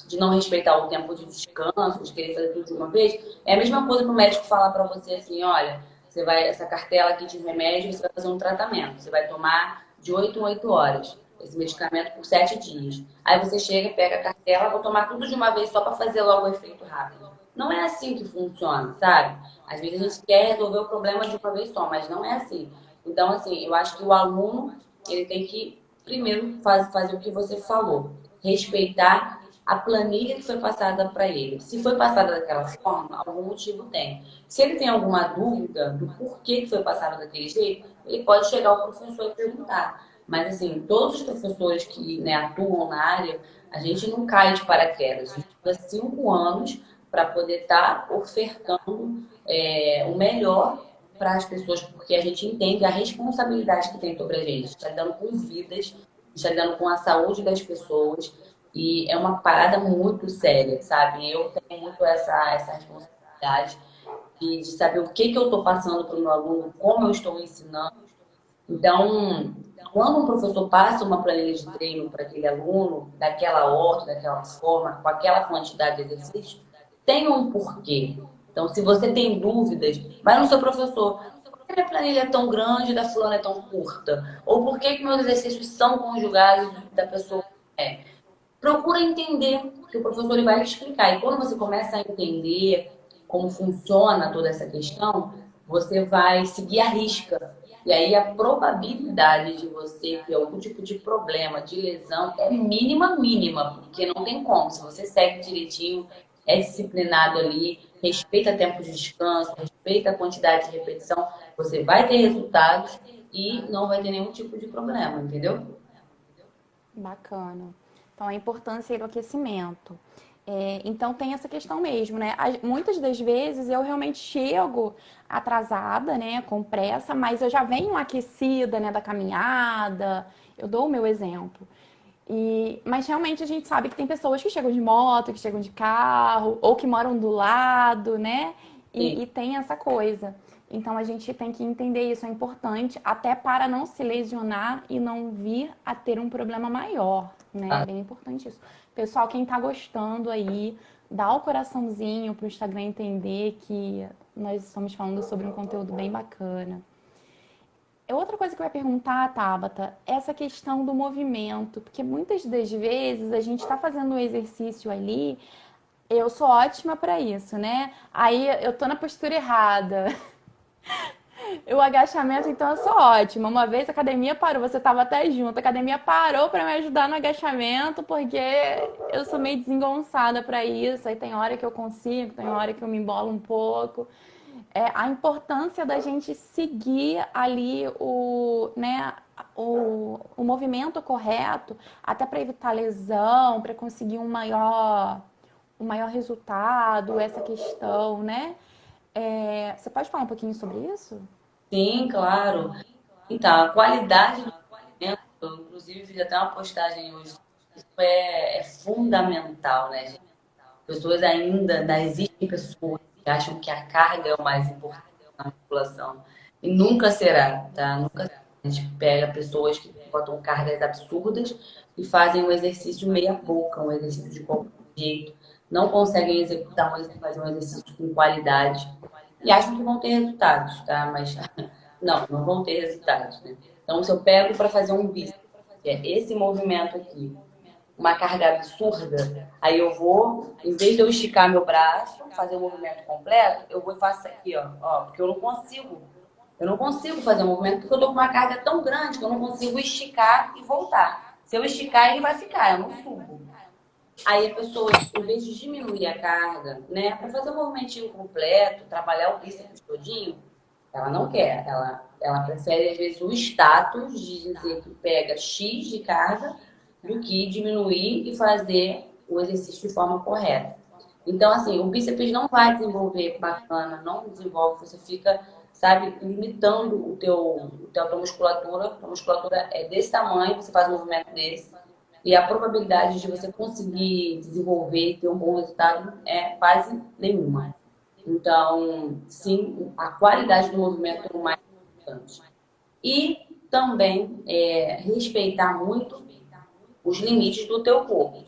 de não respeitar o tempo de descanso, de querer fazer tudo de uma vez, é a mesma coisa que o médico falar para você assim, olha, você vai, essa cartela aqui de remédio, você vai fazer um tratamento, você vai tomar de 8 em 8 horas esse medicamento por 7 dias. Aí você chega, pega a cartela, vou tomar tudo de uma vez só para fazer logo o efeito rápido. Não é assim que funciona, sabe? Às vezes a gente quer resolver o problema de uma vez só, mas não é assim. Então, assim, eu acho que o aluno, ele tem que, primeiro, fazer o que você falou. Respeitar a planilha que foi passada para ele. Se foi passada daquela forma, algum motivo tem. Se ele tem alguma dúvida do porquê que foi passado daquele jeito, ele pode chegar ao professor e perguntar. Mas, assim, todos os professores que, né, atuam na área, a gente não cai de paraquedas. A gente fica 5 anos para poder estar ofertando o melhor para as pessoas, porque a gente entende a responsabilidade que tem sobre a gente. Está lidando com vidas, está lidando com a saúde das pessoas, e é uma parada muito séria, sabe? Eu tenho muito essa responsabilidade de saber o que eu estou passando para o meu aluno, como eu estou ensinando. Então, quando um professor passa uma planilha de treino para aquele aluno, daquela ordem, daquela forma, com aquela quantidade de exercícios, tem um porquê. Então, se você tem dúvidas, vai no seu professor. Por que a planilha é tão grande e da fulana é tão curta? Ou por que meus exercícios são conjugados da pessoa? Procura entender, que o professor ele vai te explicar. E quando você começa a entender como funciona toda essa questão, você vai seguir a risca. E aí a probabilidade de você ter algum tipo de problema, de lesão, é mínima, mínima, porque não tem como. Se você segue direitinho, é disciplinado ali, respeita tempo de descanso, respeita a quantidade de repetição, você vai ter resultados e não vai ter nenhum tipo de problema, entendeu? Bacana. Então, a importância do aquecimento. Então, tem essa questão mesmo, né? Muitas das vezes eu realmente chego atrasada, né? Com pressa, mas eu já venho aquecida, né? Da caminhada. Eu dou o meu exemplo. Mas realmente a gente sabe que tem pessoas que chegam de moto, que chegam de carro, ou que moram do lado, né? Sim. E tem essa coisa. Então a gente tem que entender isso, é importante, até para não se lesionar e não vir a ter um problema maior, né? É bem importante isso. Pessoal, quem tá gostando aí, dá o coraçãozinho pro Instagram entender que nós estamos falando sobre um conteúdo bem bacana. Outra coisa que eu ia perguntar, Tabata, é essa questão do movimento, porque muitas das vezes a gente está fazendo um exercício ali, eu sou ótima para isso, né? Aí eu tô na postura errada. O agachamento, então, eu sou ótima. Uma vez a academia parou, você estava até junto, a academia parou para me ajudar no agachamento, porque eu sou meio desengonçada para isso. Aí tem hora que eu consigo, tem hora que eu me embolo um pouco. A importância da gente seguir ali o movimento correto, até para evitar lesão, para conseguir um maior resultado, essa questão, né? Você pode falar um pouquinho sobre isso? Sim, claro. Então, a qualidade do alimento, eu, inclusive fiz até uma postagem hoje, isso é fundamental, né, gente? Pessoas ainda existem pessoas que acham que a carga é o mais importante na musculação. E nunca será, tá? Nunca será. A gente pega pessoas que botam cargas absurdas e fazem um exercício meia boca, um exercício de qualquer jeito. Não conseguem executar fazer um exercício com qualidade. E acham que vão ter resultados, tá? Mas não vão ter resultados, né? Então, se eu pego para fazer um bíceps, que é esse movimento aqui, uma carga absurda, aí eu vou, em vez de eu esticar meu braço, fazer o movimento completo, eu vou e faço aqui, ó, porque eu não consigo. Eu não consigo fazer o movimento porque eu tô com uma carga tão grande que eu não consigo esticar e voltar. Se eu esticar, ele vai ficar, eu não subo. Aí a pessoa, em vez de diminuir a carga, né, para fazer o movimentinho completo, trabalhar o bíceps todinho, ela não quer. Ela prefere, às vezes, o status de dizer que pega X de carga do que diminuir e fazer o exercício de forma correta. Então, assim, o bíceps não vai desenvolver bacana, não desenvolve, você fica, sabe, limitando a tua musculatura. A musculatura é desse tamanho, você faz um movimento desse, e a probabilidade de você conseguir desenvolver e ter um bom resultado é quase nenhuma. Então, sim, a qualidade do movimento é o mais importante. E também respeitar muito os limites do teu corpo.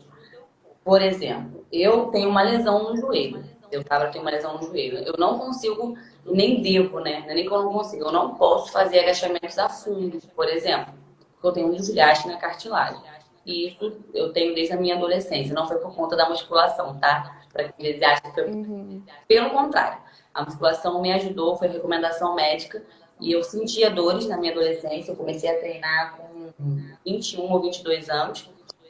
Por exemplo, eu tenho uma lesão no joelho. Eu tenho uma lesão no joelho. Eu não consigo, nem devo, né? Não é nem que eu não consigo. Eu não posso fazer agachamentos a fundo, por exemplo, porque eu tenho um desgaste na cartilagem. E isso eu tenho desde a minha adolescência. Não foi por conta da musculação, tá? Para que eles achem que foi Uhum. pelo contrário. A musculação me ajudou, foi recomendação médica. E eu sentia dores na minha adolescência. Eu comecei a treinar com 21 ou 22 anos.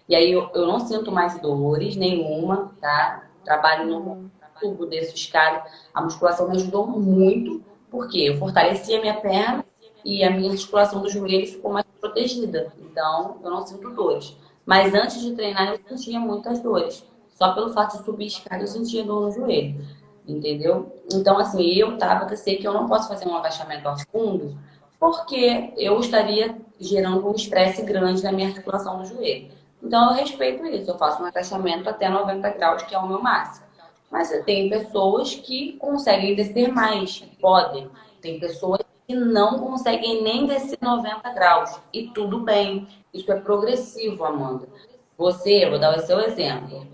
E aí eu não sinto mais dores nenhuma, tá? Trabalho no Uhum. tubo desses caras. A musculação me ajudou muito, porque eu fortaleci a minha perna e a minha articulação do joelho ficou mais protegida. Então, eu não sinto dores. Mas antes de treinar, eu sentia muitas dores. Só pelo fato de subir escada, eu sentia dor no joelho. Entendeu? Então, assim, eu, Tabata, sei que eu não posso fazer um agachamento a fundo, porque eu estaria gerando um estresse grande na minha articulação do joelho. Então, eu respeito isso. Eu faço um agachamento até 90 graus, que é o meu máximo. Mas tem pessoas que conseguem descer mais, podem. Tem pessoas que não conseguem nem descer 90 graus. E tudo bem. Isso é progressivo, Amanda. Você, eu vou dar o seu exemplo.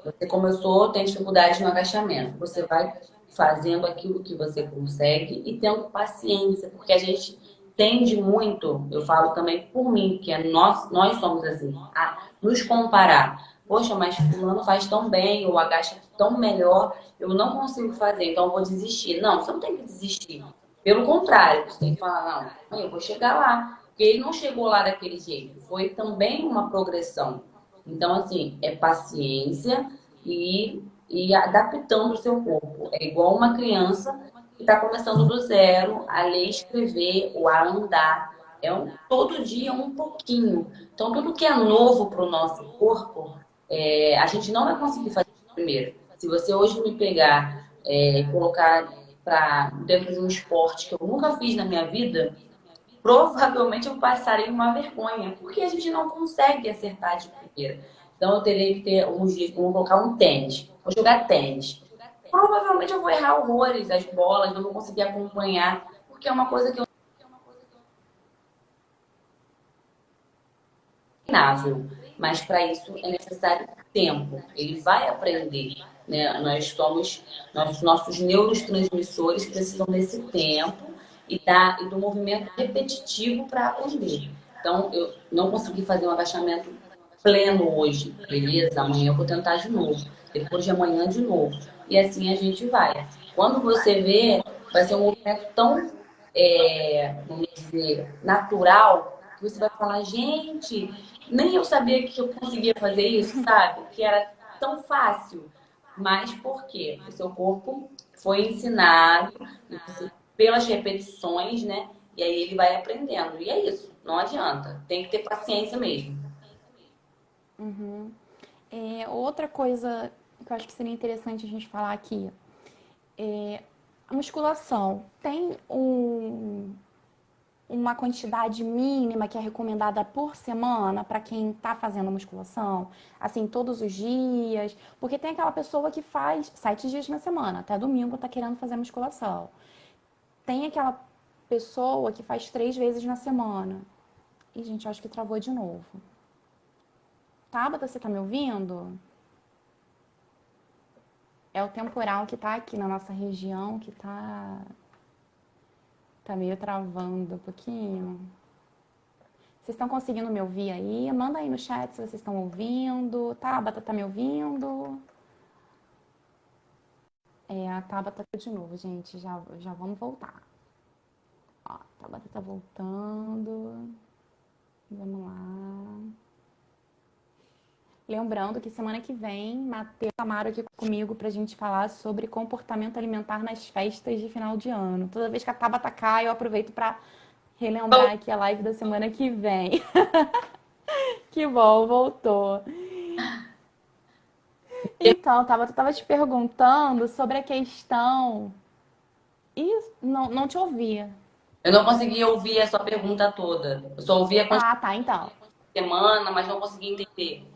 Você começou, tem dificuldade no agachamento. Você vai fazendo aquilo que você consegue e tendo paciência, porque a gente tende muito, eu falo também por mim, que é nós somos assim, a nos comparar. Poxa, mas fulano faz tão bem, ou agacha tão melhor, eu não consigo fazer, então eu vou desistir. Não, você não tem que desistir. Pelo contrário, você tem que falar, não, eu vou chegar lá. Porque ele não chegou lá daquele jeito. Foi também uma progressão. Então, assim, é paciência e adaptando o seu corpo. É igual uma criança que está começando do zero a ler, escrever ou a andar. Todo dia um pouquinho. Então, tudo que é novo para o nosso corpo, a gente não vai conseguir fazer primeiro. Se você hoje me pegar e colocar dentro de um esporte que eu nunca fiz na minha vida, provavelmente eu passarei uma vergonha, porque a gente não consegue acertar de primeira. Então eu terei que ter uns dias, vamos colocar um tênis, vou jogar tênis. Provavelmente eu vou errar horrores, as bolas, não vou conseguir acompanhar, porque é uma coisa que eu não treinável, mas para isso é necessário tempo. Ele vai aprender, né? Nossos neurotransmissores precisam desse tempo e do movimento repetitivo para aprender. Então, eu não consegui fazer um agachamento pleno hoje, beleza? Amanhã eu vou tentar de novo. Depois de amanhã, de novo. E assim a gente vai. Quando você vê, vai ser um movimento tão, vamos dizer, natural, que você vai falar, gente, nem eu sabia que eu conseguia fazer isso, sabe? Que era tão fácil. Mas por quê? O seu corpo foi ensinado pelas repetições, né? E aí ele vai aprendendo. E é isso, não adianta. Tem que ter paciência mesmo. Uhum. Outra coisa que eu acho que seria interessante a gente falar aqui, a musculação tem uma quantidade mínima que é recomendada por semana para quem está fazendo musculação, assim, todos os dias, porque tem aquela pessoa que faz 7 dias na semana, até domingo está querendo fazer musculação. Tem aquela pessoa que faz 3 vezes na semana. E, gente, eu acho que travou de novo. Tabata, você tá me ouvindo? É o temporal que tá aqui na nossa região que tá meio travando um pouquinho. Vocês estão conseguindo me ouvir aí? Manda aí no chat se vocês estão ouvindo. Tabata, tá me ouvindo? A Tabata tá de novo, gente. Já vamos voltar. Ó, a Tabata tá voltando. Vamos lá. Lembrando que semana que vem, Matheus Amaro aqui comigo pra gente falar sobre comportamento alimentar nas festas de final de ano. Toda vez que a Tabata cai, eu aproveito pra relembrar aqui a live da semana que vem. Que bom, voltou. Então, Tabata, tava te perguntando sobre a questão. Ih, não te ouvia. Eu não consegui ouvir a sua pergunta toda. Eu só ouvi a quantidade Ah, tá, então. de semana, mas não consegui entender.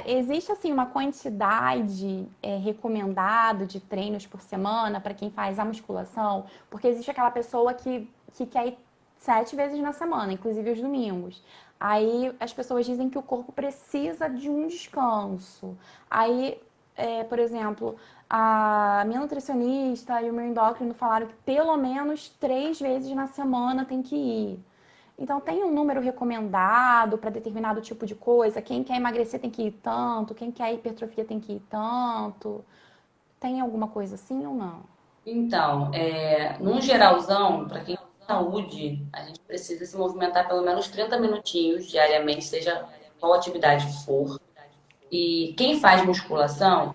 Existe assim uma quantidade recomendada de treinos por semana para quem faz a musculação, porque existe aquela pessoa que quer ir 7 vezes na semana, inclusive os domingos. Aí as pessoas dizem que o corpo precisa de um descanso. Aí, por exemplo, a minha nutricionista e o meu endócrino falaram que pelo menos 3 vezes na semana tem que ir. Então, tem um número recomendado para determinado tipo de coisa? Quem quer emagrecer tem que ir tanto, quem quer hipertrofia tem que ir tanto. Tem alguma coisa assim ou não? Então, num geralzão, para quem tem saúde, a gente precisa se movimentar pelo menos 30 minutinhos diariamente, seja qual atividade for. E quem faz musculação,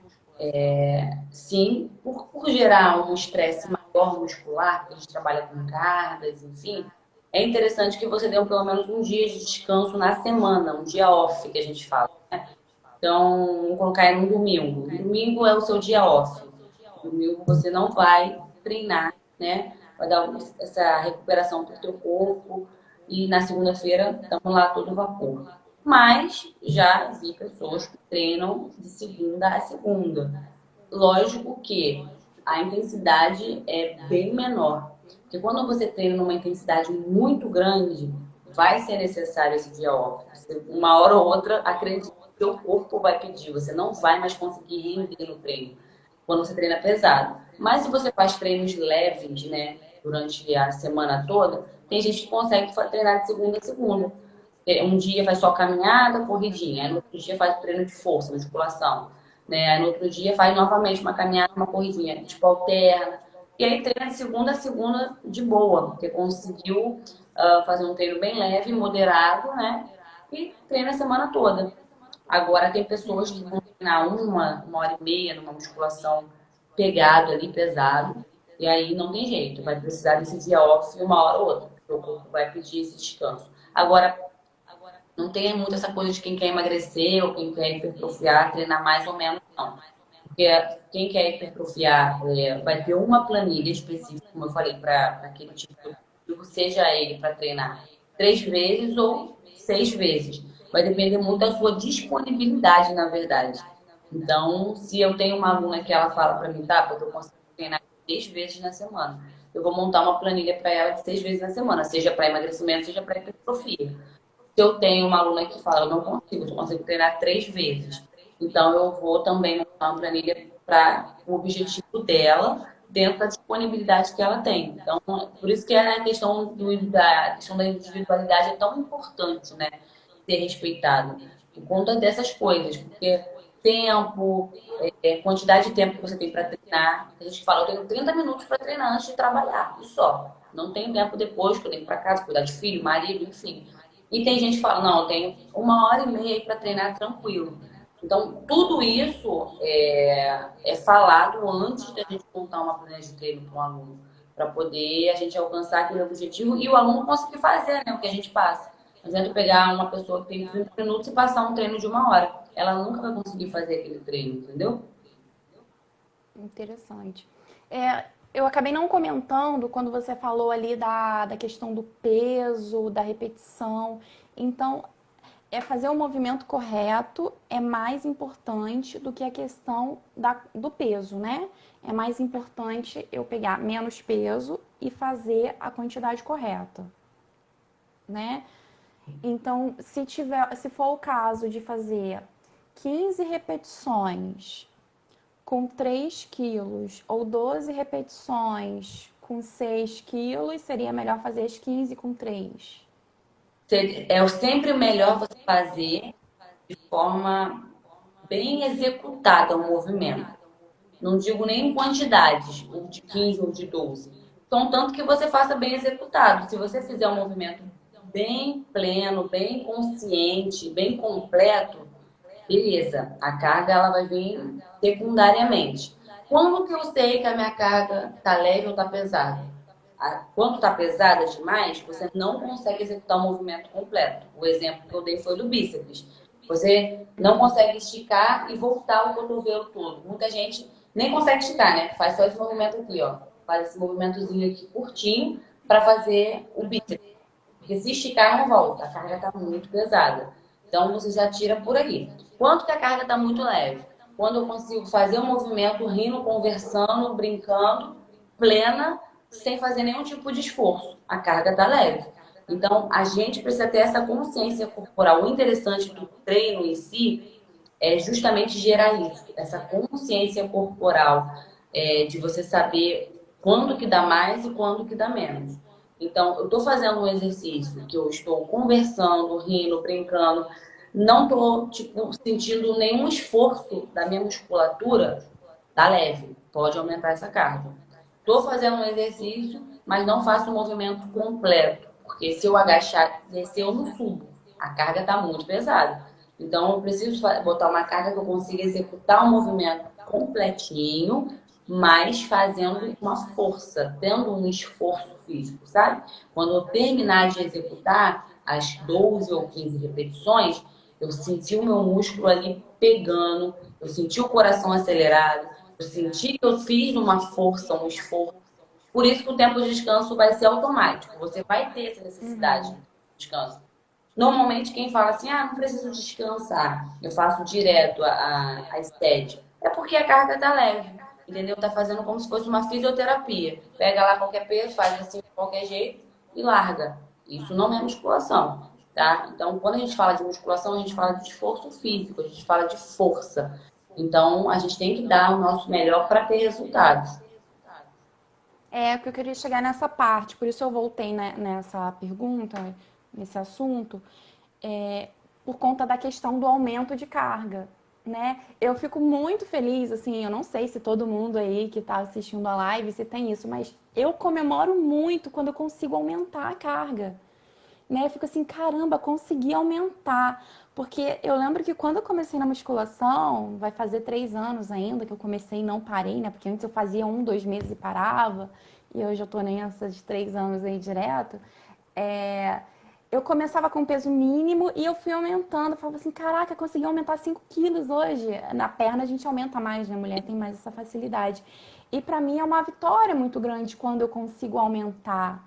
sim, por gerar um estresse maior muscular, porque a gente trabalha com cargas, enfim, é interessante que você dê pelo menos um dia de descanso na semana, um dia off, que a gente fala. Então, vamos colocar aí no domingo. Domingo é o seu dia off. Domingo você não vai treinar, né? Vai dar essa recuperação para o teu corpo. E na segunda-feira estamos lá todo vapor. Mas já vi pessoas que treinam de segunda a segunda. Lógico que a intensidade é bem menor. Porque quando você treina numa intensidade muito grande, vai ser necessário esse dia off. Uma hora ou outra, acredite, seu corpo vai pedir. Você não vai mais conseguir render no treino quando você treina pesado. Mas se você faz treinos leves, né, durante a semana toda, tem gente que consegue treinar de segunda a segunda. Um dia faz só caminhada, corridinha. Aí no outro dia faz treino de força, musculação. Né? Aí no outro dia faz novamente uma caminhada, uma corridinha. Tipo, alterna. E aí treina de segunda a segunda de boa, porque conseguiu fazer um treino bem leve, moderado, né? E treina a semana toda. Agora tem pessoas que vão treinar uma hora e meia numa musculação pegado ali, pesado. E aí não tem jeito, vai precisar desse dia off uma hora ou outra. O corpo vai pedir esse descanso. Agora, não tem muito essa coisa de quem quer emagrecer ou quem quer hipertrofiar, treinar mais ou menos, não. Porque quem quer hipertrofiar vai ter uma planilha específica, como eu falei, para aquele tipo de objetivo, seja ele para treinar 3 vezes ou 6 vezes. Vai depender muito da sua disponibilidade, na verdade. Então, se eu tenho uma aluna que ela fala para mim, tá, porque eu consigo treinar 6 vezes na semana, eu vou montar uma planilha para ela de 6 vezes na semana, seja para emagrecimento, seja para hipertrofia. Se eu tenho uma aluna que fala, eu não consigo, eu só consigo treinar 3 vezes. Então, eu vou também montar uma planilha para o objetivo dela, dentro da disponibilidade que ela tem. Então, por isso que a questão, a questão da individualidade é tão importante, né? Ser respeitado. Por conta dessas coisas, porque tempo, quantidade de tempo que você tem para treinar. A gente fala, eu tenho 30 minutos para treinar antes de trabalhar, e só. Não tenho tempo depois, que eu tenho para casa, cuidar de filho, marido, enfim. E tem gente que fala, não, eu tenho uma hora e meia para treinar tranquilo. Então, tudo isso é falado antes da gente montar uma planilha de treino para um aluno, para poder a gente alcançar aquele objetivo e o aluno conseguir fazer, né, o que a gente passa. Não adianta pegar uma pessoa que tem 30 minutos e passar um treino de uma hora. Ela nunca vai conseguir fazer aquele treino, entendeu? Interessante. Eu acabei não comentando quando você falou ali da questão do peso, da repetição. Então, fazer o movimento correto é mais importante do que a questão do peso, né? É mais importante eu pegar menos peso e fazer a quantidade correta, né? Então, se for o caso de fazer 15 repetições com 3 quilos ou 12 repetições com 6 quilos, seria melhor fazer as 15 com 3. É sempre melhor você fazer de forma bem executada o movimento. Não digo nem em quantidades, ou de 15 ou de 12. Então, tanto que você faça bem executado. Se você fizer um movimento bem pleno, bem consciente, bem completo, beleza, a carga ela vai vir secundariamente. Quando que eu sei que a minha carga está leve ou está pesada? Quando está pesada demais, você não consegue executar o movimento completo. O exemplo que eu dei foi do bíceps. Você não consegue esticar e voltar o cotovelo todo. Muita gente nem consegue esticar, né? Faz só esse movimento aqui, ó. Faz esse movimentozinho aqui curtinho para fazer o bíceps. Porque se esticar, não volta. A carga está muito pesada. Então, você já tira por aí. Quanto que a carga está muito leve? Quando eu consigo fazer um movimento rindo, conversando, brincando, plena, sem fazer nenhum tipo de esforço. A carga está leve. Então, a gente precisa ter essa consciência corporal. O interessante do treino em si é justamente gerar isso, essa consciência corporal, de você saber quando que dá mais e quando que dá menos. Então, eu estou fazendo um exercício que eu estou conversando, rindo, brincando, não estou tipo, sentindo nenhum esforço da minha musculatura, tá leve, pode aumentar essa carga. Estou fazendo um exercício, mas não faço o movimento completo, porque se eu agachar, descer, eu não subo. A carga está muito pesada. Então, eu preciso botar uma carga que eu consiga executar o movimento completinho, mas fazendo uma força, tendo um esforço físico, sabe? Quando eu terminar de executar as 12 ou 15 repetições, eu senti o meu músculo ali pegando, eu senti o coração acelerado, eu senti que eu fiz uma força, um esforço. Por isso que o tempo de descanso vai ser automático. Você vai ter essa necessidade de descanso. Normalmente quem fala assim, não preciso descansar, eu faço direto a estética. É porque a carga tá leve, entendeu? Tá fazendo como se fosse uma fisioterapia. Pega lá qualquer peso, faz assim de qualquer jeito e larga. Isso não é musculação, tá? Então, quando a gente fala de musculação, a gente fala de esforço físico, a gente fala de força. Então, a gente tem que dar o nosso melhor para ter resultados. É, porque eu queria chegar nessa parte, por isso eu voltei nessa pergunta, nesse assunto, é, por conta da questão do aumento de carga, né? Eu fico muito feliz, assim, eu não sei se todo mundo aí que tá assistindo a live se tem isso, mas eu comemoro muito quando eu consigo aumentar a carga, né? Eu fico assim, caramba, consegui aumentar. Porque eu lembro que quando eu comecei na musculação, vai fazer 3 anos ainda que eu comecei e não parei, né? Porque antes eu fazia 2 meses e parava, e hoje eu tô nessa de 3 anos aí direto. Eu começava com peso mínimo e eu fui aumentando. Eu falava assim, caraca, consegui aumentar 5 quilos hoje. Na perna a gente aumenta mais, né? A mulher tem mais essa facilidade. E pra mim é uma vitória muito grande quando eu consigo aumentar,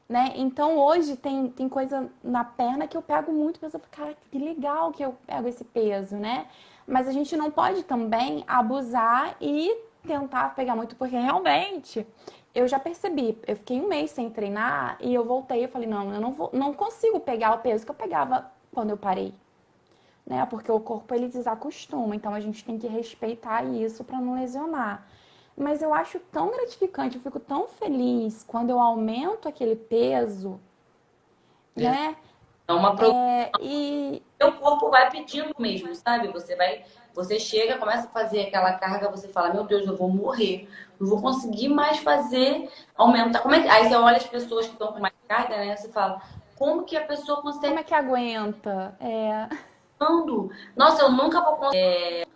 né? Então hoje tem coisa na perna que eu pego muito peso. Eu falo, cara, que legal que eu pego esse peso, né? Mas a gente não pode também abusar e tentar pegar muito, porque realmente eu já percebi, eu fiquei 1 mês sem treinar e eu voltei, eu falei, não, eu não consigo pegar o peso que eu pegava quando eu parei, né? Porque o corpo ele desacostuma, então a gente tem que respeitar isso para não lesionar. Mas eu acho tão gratificante, eu fico tão feliz quando eu aumento aquele peso, né? É uma E seu corpo vai pedindo mesmo, sabe? Você chega, começa a fazer aquela carga, você fala, meu Deus, eu vou morrer, não vou conseguir mais fazer, aumentar. Aí você olha as pessoas que estão com mais carga, né? Você fala, como que a pessoa como consegue é que aguenta? quando? Nossa, eu nunca vou conseguir.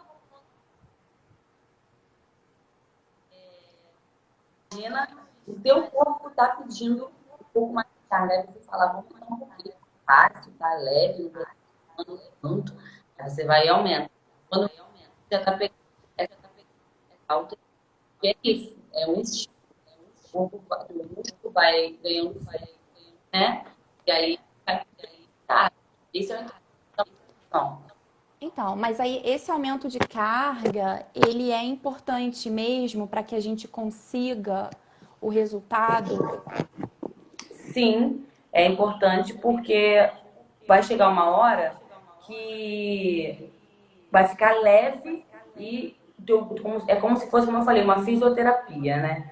Imagina, o teu corpo tá pedindo um pouco mais de carga. Aí você fala, vamos dar um pouquinho. Fácil, tá leve, não tá tanto. Aí você vai e aumenta. Quando você já tá pegando essa alta, é isso. É um estímulo. O músculo vai ganhando, né? E aí, tá. Isso é uma introdução. Então, mas aí esse aumento de carga, ele é importante mesmo para que a gente consiga o resultado. Sim, é importante porque vai chegar uma hora que vai ficar leve e é como se fosse, como eu falei, uma fisioterapia, né?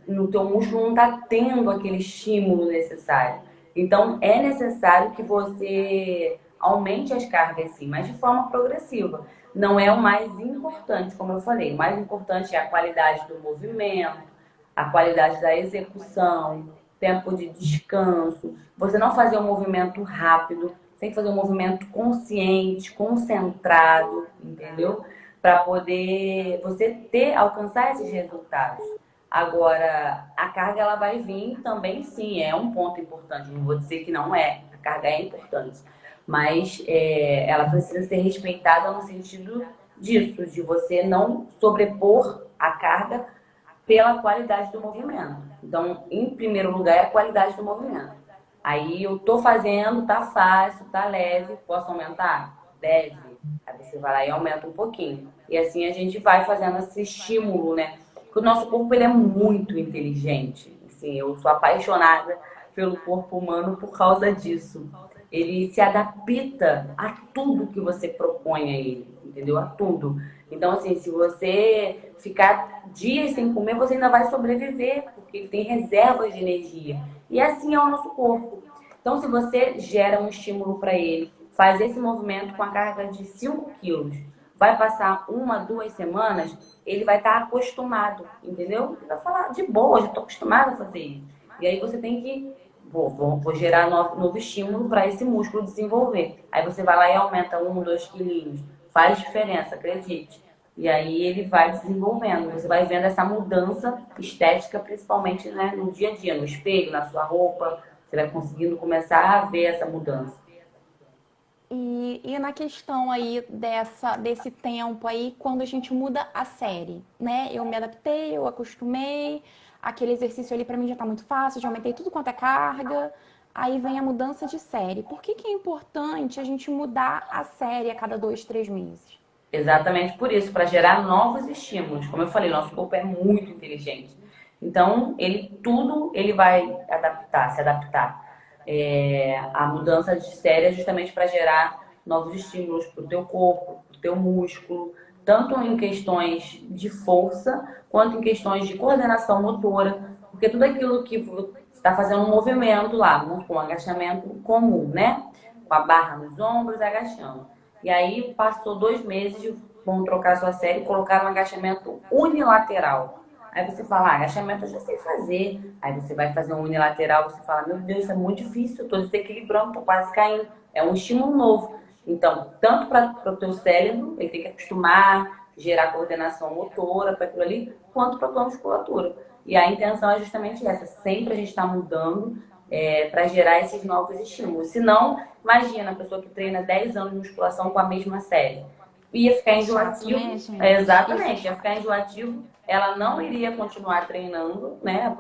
No teu músculo não está tendo aquele estímulo necessário. Então, é necessário que você aumente as cargas, sim, mas de forma progressiva. Não é o mais importante, como eu falei. O mais importante é a qualidade do movimento, a qualidade da execução, tempo de descanso. Você não fazer um movimento rápido, você tem que fazer um movimento consciente, concentrado, entendeu? Para poder você alcançar esses resultados. Agora, a carga ela vai vir também, sim, é um ponto importante. Não vou dizer que não é, a carga é importante, mas ela precisa ser respeitada no sentido disso, de você não sobrepor a carga pela qualidade do movimento. Então, em primeiro lugar, é a qualidade do movimento. Aí eu tô fazendo, tá fácil, tá leve, posso aumentar? Deve. Aí você vai lá e aumenta um pouquinho. E assim a gente vai fazendo esse estímulo, né? Porque o nosso corpo ele é muito inteligente. Assim, eu sou apaixonada pelo corpo humano por causa disso. Ele se adapta a tudo que você propõe a ele, entendeu? A tudo. Então, assim, se você ficar dias sem comer, você ainda vai sobreviver, porque ele tem reservas de energia. E assim é o nosso corpo. Então, se você gera um estímulo para ele, faz esse movimento com a carga de 5 quilos, vai passar 1, 2 semanas, ele vai estar acostumado, entendeu? Ele vai falar, de boa, já estou acostumado a fazer isso. E aí você tem que, vou gerar novo estímulo para esse músculo desenvolver. Aí você vai lá e aumenta 1, 2 quilinhos. Faz diferença, acredite. E aí ele vai desenvolvendo. Você vai vendo essa mudança estética, principalmente, né, no dia a dia, no espelho, na sua roupa. Você vai conseguindo começar a ver essa mudança. E na questão aí desse tempo aí, quando a gente muda a série, né? Eu me adaptei, eu acostumei, aquele exercício ali pra mim já tá muito fácil, já aumentei tudo quanto é carga, aí vem a mudança de série. Por que que é importante a gente mudar a série a cada 2, 3 meses? Exatamente por isso, para gerar novos estímulos. Como eu falei, nosso corpo é muito inteligente. Então, ele vai se adaptar. A mudança de série é justamente para gerar novos estímulos para o teu corpo, para o teu músculo, tanto em questões de força, quanto em questões de coordenação motora, porque tudo aquilo que você está fazendo um movimento lá, com um agachamento comum, né? Com a barra nos ombros, agachando. E aí passou 2 meses, vão trocar sua série e colocar um agachamento unilateral. Aí você fala, agachamento eu já sei fazer. Aí você vai fazer um unilateral, você fala, meu Deus, isso é muito difícil, eu tô desequilibrando, tô quase caindo. É um estímulo novo. Então, tanto para o teu cérebro, ele tem que acostumar, gerar coordenação motora para aquilo ali, quanto para a tua musculatura. E a intenção é justamente essa, sempre a gente está mudando para gerar esses novos estímulos. Se não, imagina a pessoa que treina 10 anos de musculação com a mesma série. Ia ficar Chato, né, enjoativo, gente? Isso é exatamente, ia ficar enjoativo, ela não iria continuar treinando, né?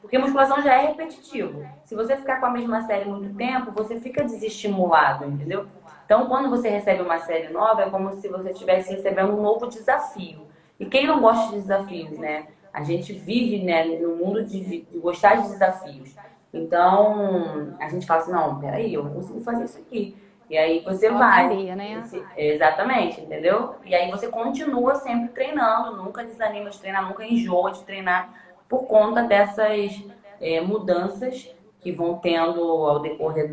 Porque musculação já é repetitivo. Se você ficar com a mesma série muito tempo, você fica desestimulado, entendeu? Então, quando você recebe uma série nova, é como se você estivesse recebendo um novo desafio. E quem não gosta de desafios, né? A gente vive, né, no mundo de gostar de desafios. Então, a gente fala assim, não, peraí, eu consigo fazer isso aqui. E aí você toca a vai. veia, né? Exatamente, entendeu? E aí você continua sempre treinando, nunca desanima de treinar, nunca enjoa de treinar por conta dessas mudanças que vão tendo ao decorrer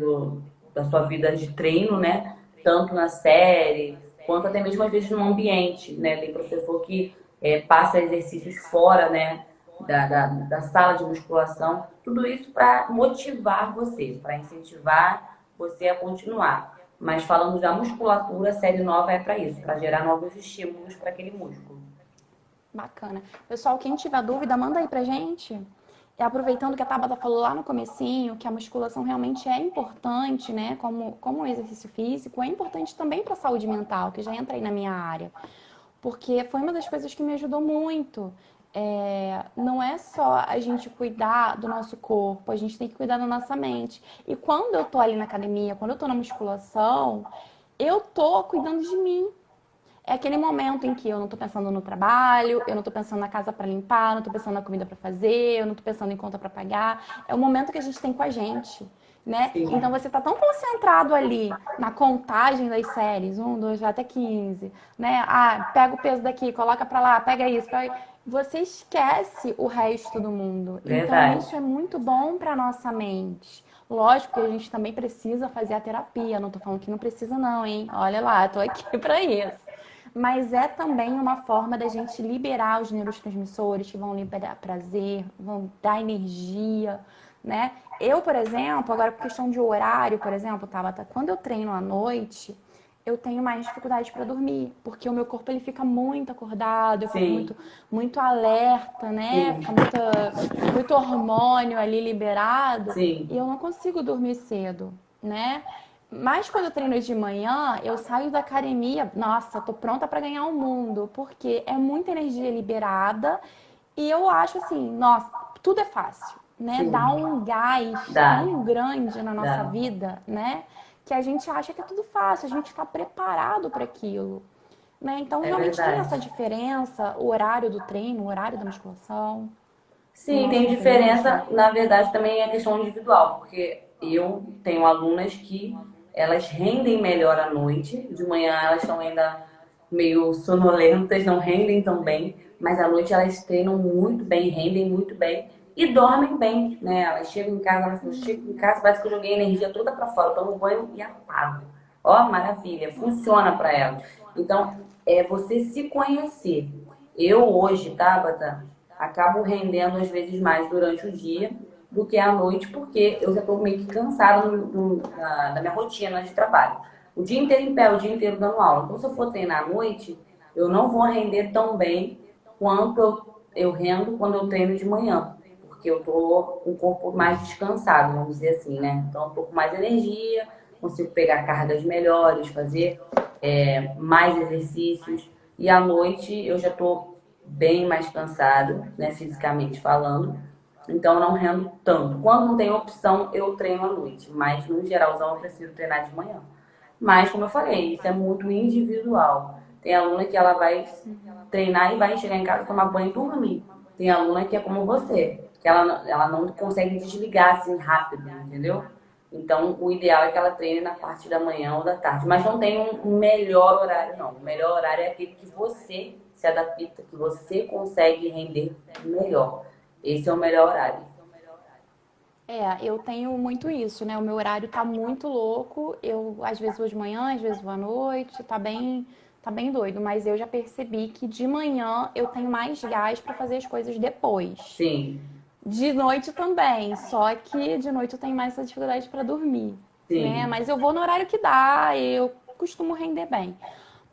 da sua vida de treino, né? Tanto na série, quanto até mesmo às vezes no ambiente, né? Tem professor que passa exercícios fora, né? Da sala de musculação, tudo isso para motivar você, para incentivar você a continuar. Mas falando da musculatura, a série nova é para isso, para gerar novos estímulos para aquele músculo. Bacana. Pessoal, quem tiver dúvida, manda aí pra gente. E aproveitando que a Tabata falou lá no comecinho, que a musculação realmente é importante, né? Como um exercício físico, é importante também para a saúde mental, que já entra aí na minha área. Porque foi uma das coisas que me ajudou muito. Não é só a gente cuidar do nosso corpo, a gente tem que cuidar da nossa mente. E quando eu tô ali na academia, quando eu tô na musculação, eu tô cuidando de mim. É aquele momento em que eu não tô pensando no trabalho, eu não tô pensando na casa para limpar, não tô pensando na comida para fazer, eu não tô pensando em conta para pagar. É o momento que a gente tem com a gente, né? Então Sim, você tá tão concentrado ali na contagem das séries, 1, 2, vai até 15, né? Ah, pega o peso daqui, coloca para lá, pega isso, pega... Você esquece o resto do mundo. Então verdade. isso é muito bom para nossa mente. Lógico que a gente também precisa fazer a terapia. Não tô falando que não precisa não, hein? Olha lá, tô aqui para isso. Mas é também uma forma da gente liberar os neurotransmissores que vão liberar prazer, vão dar energia, né? Eu, por exemplo, agora por questão de horário, por exemplo, Tabata, quando eu treino à noite, eu tenho mais dificuldade para dormir, porque o meu corpo ele fica muito acordado, eu fico Sim, muito alerta, né? sim, Fica muito hormônio ali liberado sim. e eu não consigo dormir cedo, né? Mas quando eu treino de manhã, eu saio da academia, nossa, tô pronta para ganhar o mundo, porque é muita energia liberada e eu acho assim, nossa, tudo é fácil. né? Dá Sim, um gás dá, tão grande na nossa dá. vida, né? Que a gente acha que é tudo fácil, a gente está preparado para aquilo, né? Então, É realmente tem verdade. essa diferença, o horário do treino, o horário da musculação, no Sim, nosso tem ponto de vista. diferença, na verdade, também é questão individual, porque eu tenho alunas que elas rendem melhor à noite, de manhã elas estão ainda meio sonolentas, não rendem tão bem, mas à noite elas treinam muito bem, rendem muito bem e dormem bem, né? Elas chegam em casa, elas falam, chego em casa, parece que eu joguei a energia toda para fora, tomo banho e apago. Ó, maravilha, funciona para elas. Então, é você se conhecer. Eu hoje, Tabata, acabo rendendo às vezes mais durante o dia do que à noite, porque eu já estou meio que cansada da minha rotina de trabalho. O dia inteiro em pé, o dia inteiro dando aula. Então, se eu for treinar à noite, eu não vou render tão bem quanto eu rendo quando eu treino de manhã, porque eu tô com o corpo mais descansado, vamos dizer assim, né? Então, eu tô com mais energia, consigo pegar cargas melhores, fazer mais exercícios. E à noite eu já tô bem mais cansado, né, fisicamente falando. Então eu não rendo tanto. Quando não tem opção, eu treino à noite. Mas no geralzão eu prefiro treinar de manhã. Mas, como eu falei, isso é muito individual. Tem aluna que ela vai treinar e vai chegar em casa, tomar banho e dormir. Tem aluna que é como você, que ela não consegue desligar assim rápido, entendeu? Então, o ideal é que ela treine na parte da manhã ou da tarde. Mas não tem um melhor horário, não. O melhor horário é aquele que você se adapta, que você consegue render melhor. Esse é o melhor horário. É, eu tenho muito isso, né? O meu horário tá muito louco. Eu às vezes vou de manhã, às vezes vou à noite, tá bem doido, mas eu já percebi que de manhã eu tenho mais gás para fazer as coisas depois. Sim, De noite também, só que de noite eu tenho mais essa dificuldade para dormir, né? sim. Mas eu vou no horário que dá, eu costumo render bem.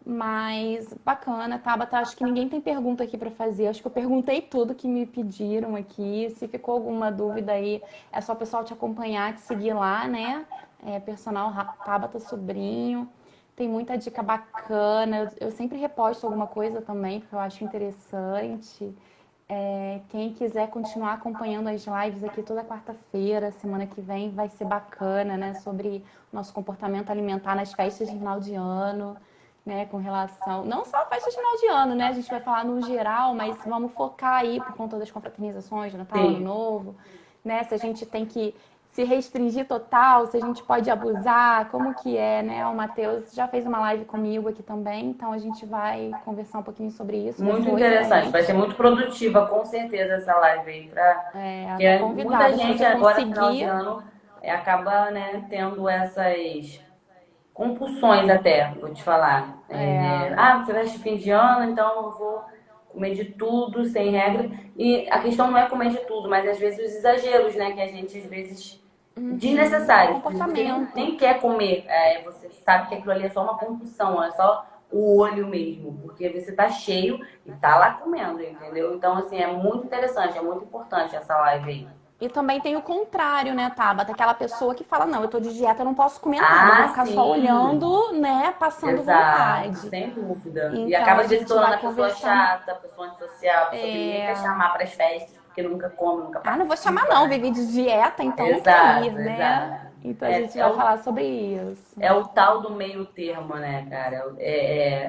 Mas bacana, Tabata, acho que ninguém tem pergunta aqui para fazer. Acho que eu perguntei tudo que me pediram aqui. Se ficou alguma dúvida aí, é só o pessoal te acompanhar, te seguir lá, né? É, personal Tabata Sobrinho. Tem muita dica bacana. Eu sempre reposto alguma coisa também, porque eu acho interessante. É, quem quiser continuar acompanhando as lives aqui toda quarta-feira, semana que vem, vai ser bacana, né? Sobre o nosso comportamento alimentar nas festas de final de ano, né? Com relação. Não só festas de final de ano, né? A gente vai falar no geral, mas vamos focar aí por conta das confraternizações, Natal, Ano Sim. Novo, né? Se a gente tem que se restringir total, se a gente pode abusar, como que é, né? O Matheus já fez uma live comigo aqui também, então a gente vai conversar um pouquinho sobre isso. Vai Muito ser hoje à interessante. Vai ser noite. muito produtiva, com certeza, essa live aí. É, tá Porque muita convidada. Se gente você agora, final de conseguir, ano, acaba, né, tendo essas compulsões até, vou te falar. é, Você vai de fim de ano, então eu vou comer de tudo, sem regra. E a questão não é comer de tudo, mas às vezes os exageros, né, que a gente às vezes desnecessários. Às vezes você comportamento. nem quer comer, você sabe que aquilo ali é só uma compulsão, é só o olho mesmo, porque você tá cheio e tá lá comendo, entendeu? Então, assim, é muito interessante, é muito importante essa live aí. E também tem o contrário, né, Tabata? Aquela pessoa que fala, não, eu tô de dieta, eu não posso comer nada, eu vou Ah, ficar só sim! olhando, né, passando Exato, vontade. sem dúvida. E Então acaba a às vezes se gente tornando vai a pessoa conversar. chata, a pessoa antissocial, a pessoa que ninguém quer chamar para as festas, porque nunca come, nunca Ah, não vou chamar participa, não, né? viver de dieta, então não quer ir, Exato, né? exato. Então a É, gente é vai o, falar sobre isso. é o tal do meio termo, né, cara?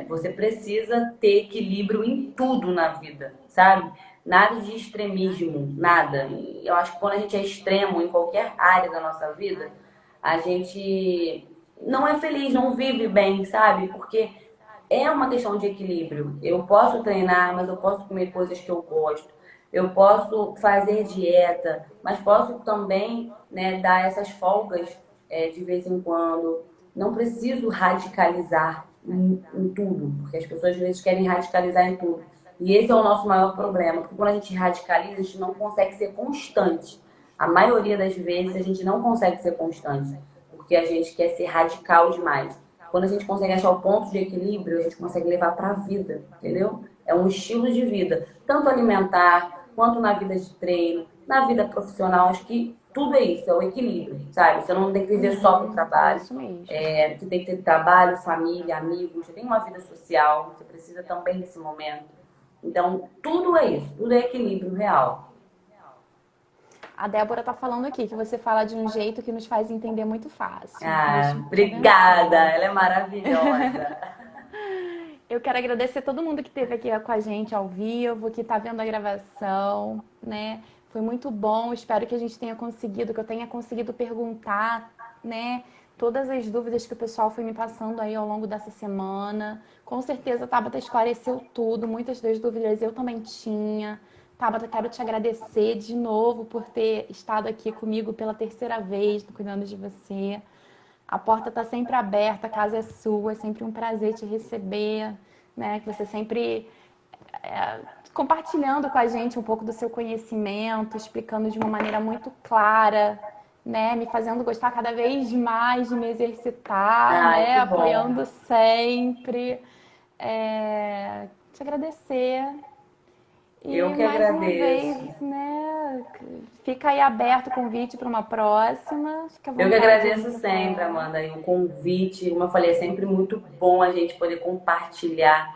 Você precisa ter equilíbrio em tudo na vida, sabe? Nada de extremismo, nada. E eu acho que quando a gente é extremo em qualquer área da nossa vida, a gente não é feliz, não vive bem, sabe? Porque é uma questão de equilíbrio. Eu posso treinar, mas eu posso comer coisas que eu gosto. Eu posso fazer dieta, mas posso também, né, dar essas folgas de vez em quando. Não preciso radicalizar em tudo, porque as pessoas às vezes querem radicalizar em tudo. E esse é o nosso maior problema, porque quando a gente radicaliza, a gente não consegue ser constante. A maioria das vezes a gente não consegue ser constante, porque a gente quer ser radical demais. Quando a gente consegue achar o ponto de equilíbrio, a gente consegue levar para a vida, entendeu? É um estilo de vida, tanto alimentar, quanto na vida de treino, na vida profissional. Acho que tudo é isso, é o equilíbrio, sabe? Você não tem que viver só para o É trabalho. isso mesmo. Você tem que ter trabalho, família, amigos, você tem uma vida social, você precisa também desse momento. Então, tudo é isso, tudo é equilíbrio real. A Débora tá falando aqui que você fala de um jeito que nos faz entender muito fácil. Deus Ah, te obrigada, abençoe. ela é maravilhosa. Eu quero agradecer todo mundo que esteve aqui com a gente ao vivo, que está vendo a gravação, né? Foi muito bom. Espero que a gente tenha conseguido, que eu tenha conseguido perguntar, né? Todas as dúvidas que o pessoal foi me passando aí ao longo dessa semana. Com certeza a Tabata esclareceu tudo. Muitas das dúvidas eu também tinha. Tabata, quero te agradecer de novo por ter estado aqui comigo pela terceira vez, cuidando de você. A porta está sempre aberta, a casa é sua, é sempre um prazer te receber, né? Que você sempre compartilhando com a gente um pouco do seu conhecimento, explicando de uma maneira muito clara, né? Me fazendo gostar cada vez mais de me exercitar, Ai, né? que bom. Apoiando sempre. Te agradecer. Eu E que mais uma agradeço. vez, né? Fica aí aberto o convite para uma próxima. Fica à Eu que vontade aí agradeço para sempre, falar. Amanda, e o convite. Como eu falei, é sempre muito bom a gente poder compartilhar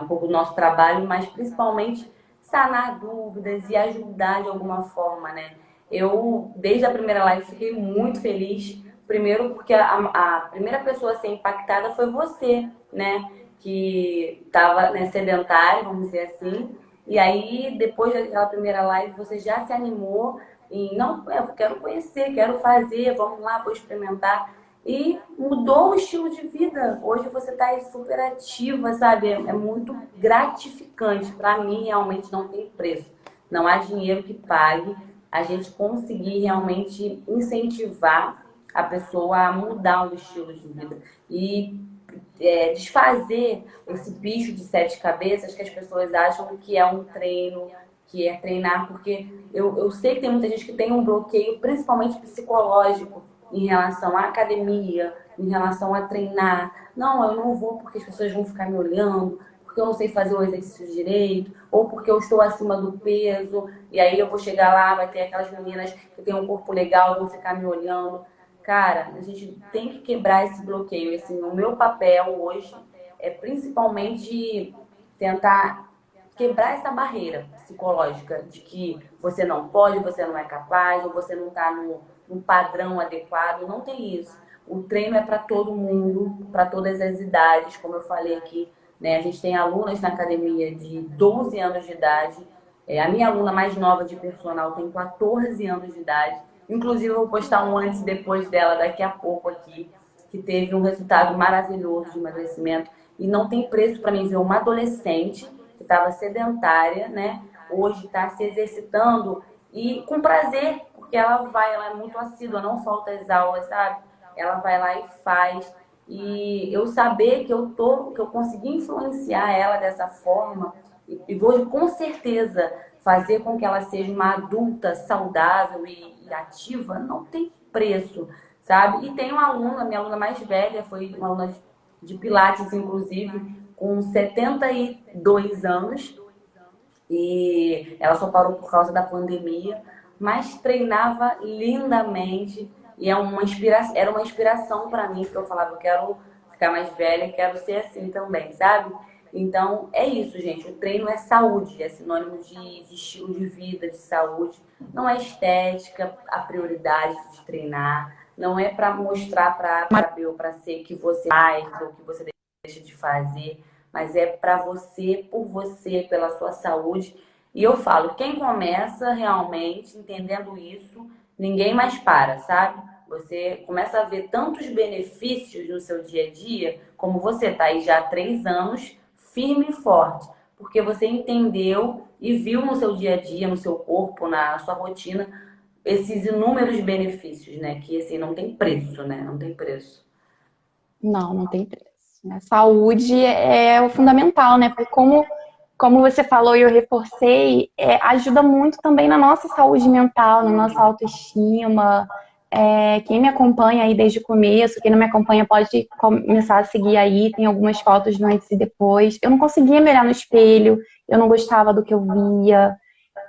um pouco do nosso trabalho, mas principalmente sanar dúvidas e ajudar de alguma forma, né? Eu, desde a primeira live, fiquei muito feliz. Primeiro, porque a primeira pessoa a ser impactada foi você, né? Que estava, né, sedentária, vamos dizer assim. E aí, depois daquela primeira live, você já se animou e não, eu quero conhecer, quero fazer, vamos lá, vou experimentar. E mudou o estilo de vida. Hoje você está aí super ativa, sabe? É muito gratificante. Para mim, realmente não tem preço. Não há dinheiro que pague a gente conseguir realmente incentivar a pessoa a mudar o estilo de vida. E desfazer esse bicho de sete cabeças que as pessoas acham que é um treino, que é treinar, porque eu sei que tem muita gente que tem um bloqueio, principalmente psicológico, em relação à academia, em relação a treinar. Não, eu não vou porque as pessoas vão ficar me olhando, porque eu não sei fazer o exercício direito, ou porque eu estou acima do peso, e aí eu vou chegar lá, vai ter aquelas meninas que têm um corpo legal, vão ficar me olhando. Cara, a gente tem que quebrar esse bloqueio. Assim, o meu papel hoje é principalmente tentar quebrar essa barreira psicológica de que você não pode, você não é capaz, ou você não está no padrão adequado. Não tem isso. O treino é para todo mundo, para todas as idades, como eu falei aqui. Né? A gente tem alunas na academia de 12 anos de idade. A minha aluna mais nova de personal tem 14 anos de idade. Inclusive, eu vou postar um antes e depois dela daqui a pouco aqui, que teve um resultado maravilhoso de emagrecimento. E não tem preço para mim ver uma adolescente que estava sedentária, né? Hoje está se exercitando e com prazer, porque ela é muito assídua, não falta as aulas, sabe? Ela vai lá e faz. E eu saber que que eu consegui influenciar ela dessa forma, e vou com certeza fazer com que ela seja uma adulta saudável e ativa, não tem preço, sabe? E tem uma aluna, minha aluna mais velha, foi uma aluna de Pilates, inclusive, com 72 anos, e ela só parou por causa da pandemia, mas treinava lindamente e era uma inspiração para mim, porque eu falava, eu quero ficar mais velha, quero ser assim também, sabe? Então, é isso, gente. O treino é saúde, é sinônimo de estilo de vida, de saúde. Não é estética a prioridade de treinar. Não é para mostrar para A, para B ou para C que você faz ou que você deixa de fazer, mas é para você, por você, pela sua saúde. E eu falo, quem começa realmente entendendo isso, ninguém mais para, sabe? Você começa a ver tantos benefícios no seu dia a dia, como você está aí já há 3 anos, firme e forte, porque você entendeu e viu no seu dia a dia, no seu corpo, na sua rotina, esses inúmeros benefícios, né? Que assim, não tem preço, né? Não tem preço. Não, não tem preço, né? Saúde é o fundamental, né? Porque como você falou e eu reforcei, ajuda muito também na nossa saúde mental, na nossa autoestima. Quem me acompanha aí desde o começo, quem não me acompanha pode começar a seguir aí, tem algumas fotos do antes e depois. Eu não conseguia me olhar no espelho, eu não gostava do que eu via.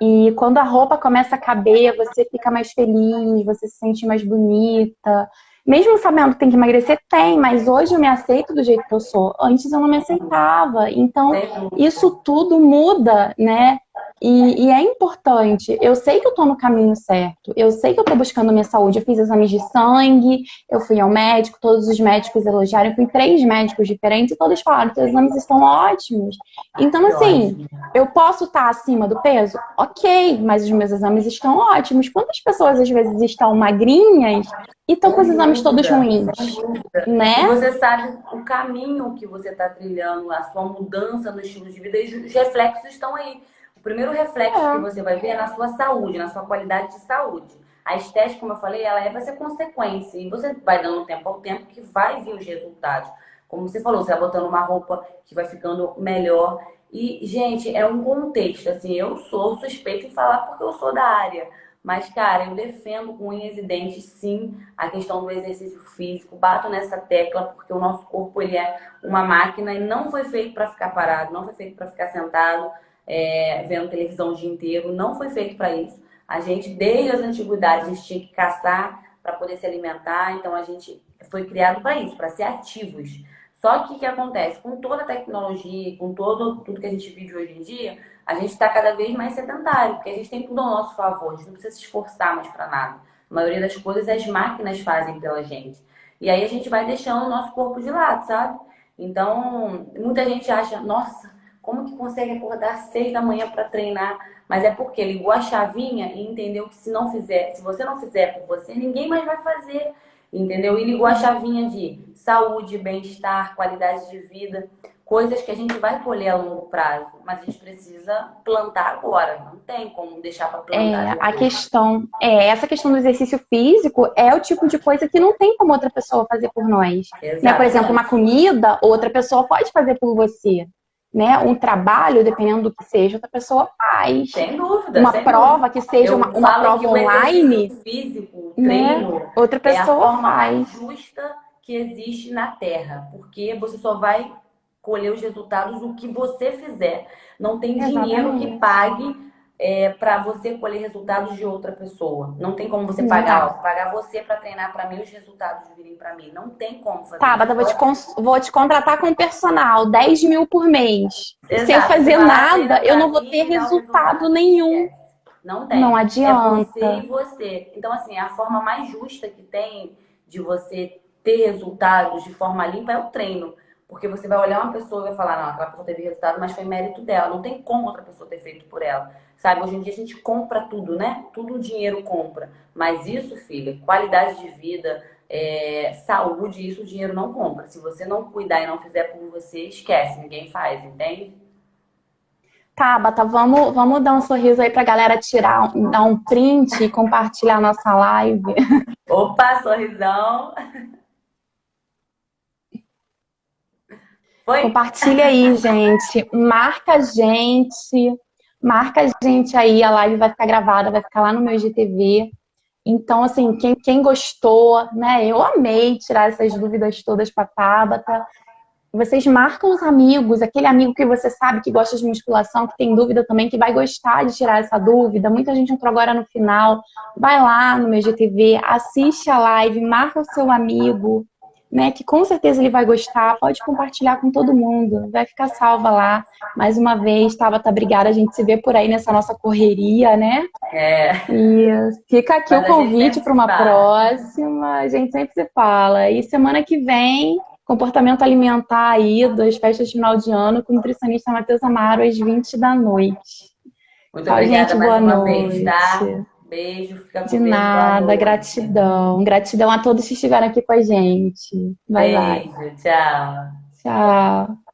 E quando a roupa começa a caber, você fica mais feliz, você se sente mais bonita. Mesmo sabendo que tem que emagrecer, tem, mas hoje eu me aceito do jeito que eu sou. Antes eu não me aceitava. Então, Sem dúvida. isso tudo muda, né? E é importante, eu sei que eu tô no caminho certo, eu sei que eu tô buscando minha saúde, eu fiz exames de sangue, eu fui ao médico, todos os médicos elogiaram, eu fui em 3 médicos diferentes e todos falaram que os exames estão ótimos. Então, Que assim, ótimo. eu posso estar acima do peso? Ok, mas os meus exames estão ótimos. Quantas pessoas às vezes estão magrinhas e estão com os Sem exames todos dúvida, ruins, sem dúvida. E né? você sabe o caminho que você está trilhando, a sua mudança no estilo de vida, e os reflexos estão aí. O primeiro reflexo que É, você vai ver é na sua saúde, na sua qualidade de saúde. A estética, como eu falei, vai ser consequência. E você vai dando tempo ao tempo que vai vir os resultados. Como você falou, você vai botando uma roupa que vai ficando melhor. E, gente, é um contexto. Assim, eu sou suspeita em falar porque eu sou da área. Mas, cara, eu defendo com unhas e dentes, sim, a questão do exercício físico. Bato nessa tecla porque o nosso corpo ele é uma máquina e não foi feito para ficar parado, não foi feito para ficar sentado, vendo televisão o dia inteiro. Não foi feito para isso. A gente, desde as antiguidades, a gente tinha que caçar para poder se alimentar. Então, a gente foi criado para isso, para ser ativos. Só que o que acontece? Com toda a tecnologia, com tudo que a gente vive hoje em dia, a gente está cada vez mais sedentário, porque a gente tem tudo ao nosso favor, a gente não precisa se esforçar mais para nada. A maioria das coisas as máquinas fazem pela gente. E aí a gente vai deixando o nosso corpo de lado, sabe? Então, muita gente acha, nossa, como que consegue acordar às 6 da manhã para treinar? Mas é porque ligou a chavinha e entendeu que se não fizer, se você não fizer por você, ninguém mais vai fazer. Entendeu? E ligou a chavinha de saúde, bem-estar, qualidade de vida, coisas que a gente vai colher a longo prazo, mas a gente precisa plantar agora, não tem como deixar para plantar a depois. questão essa questão do exercício físico é o tipo de coisa que não tem como outra pessoa fazer por nós, né? Por exemplo, uma Exatamente. comida, outra pessoa pode fazer por você, né? Um trabalho, dependendo do que seja, outra pessoa faz. Sem dúvida, Uma sem dúvida. prova que seja Eu uma falo que prova o exercício online, físico, o né? treino, Outra é a pessoa forma mais faz. justa que existe na Terra, porque você só vai colher os resultados do que você fizer. Não tem dinheiro que Exatamente. pague para você colher resultados de outra pessoa. Não tem como você Não pagar, dá. ó, pagar você para treinar para mim, os resultados virem para mim. Não tem como fazer Tá, isso. Bata, vou te contratar com personal, 10 mil por mês. Se eu Exato. Você fazer vai lá, treina nada, eu não pra vou mim e ter me dá o resultado resultado. nenhum. Esquece. Não Não tem. É você adianta. e você. Então, assim, a forma mais justa que tem de você ter resultados de forma limpa é o treino. Porque você vai olhar uma pessoa e vai falar, não, aquela pessoa teve resultado, mas foi mérito dela. Não tem como outra pessoa ter feito por ela. Sabe, hoje em dia a gente compra tudo, né? Tudo o dinheiro compra. Mas isso, filha, qualidade de vida, saúde, isso o dinheiro não compra. Se você não cuidar e não fizer por você, esquece, ninguém faz, entende? Tá, Bata, vamos dar um sorriso aí pra galera tirar, dar um print e compartilhar a nossa live. Opa, sorrisão. Foi? Compartilha aí, gente. Marca a gente aí, a live vai ficar gravada, vai ficar lá no meu IGTV. Então, assim, quem gostou, né? Eu amei tirar essas dúvidas todas para a Tabata. Vocês marcam os amigos, aquele amigo que você sabe que gosta de musculação, que tem dúvida também, que vai gostar de tirar essa dúvida. Muita gente entrou agora no final. Vai lá no meu GTV, assiste a live, marca o seu amigo, né? Que com certeza ele vai gostar. Pode compartilhar com todo mundo. Vai ficar salva lá. Mais uma vez, Tabata, obrigada. A gente se vê por aí nessa nossa correria, né? É, E fica aqui o mas a gente convite sempre para se uma fala. próxima. A gente sempre se fala. E semana que vem, comportamento alimentar aí das festas de final de ano com o nutricionista Matheus Amaro às 20 da noite. Muito Tchau, obrigada gente. mais Boa uma vez, noite. tá? Beijo, fica De com Deus, boa nada. noite. Gratidão. Gratidão a todos que estiveram aqui com a gente. Bye, bye. Beijo, tchau. Tchau.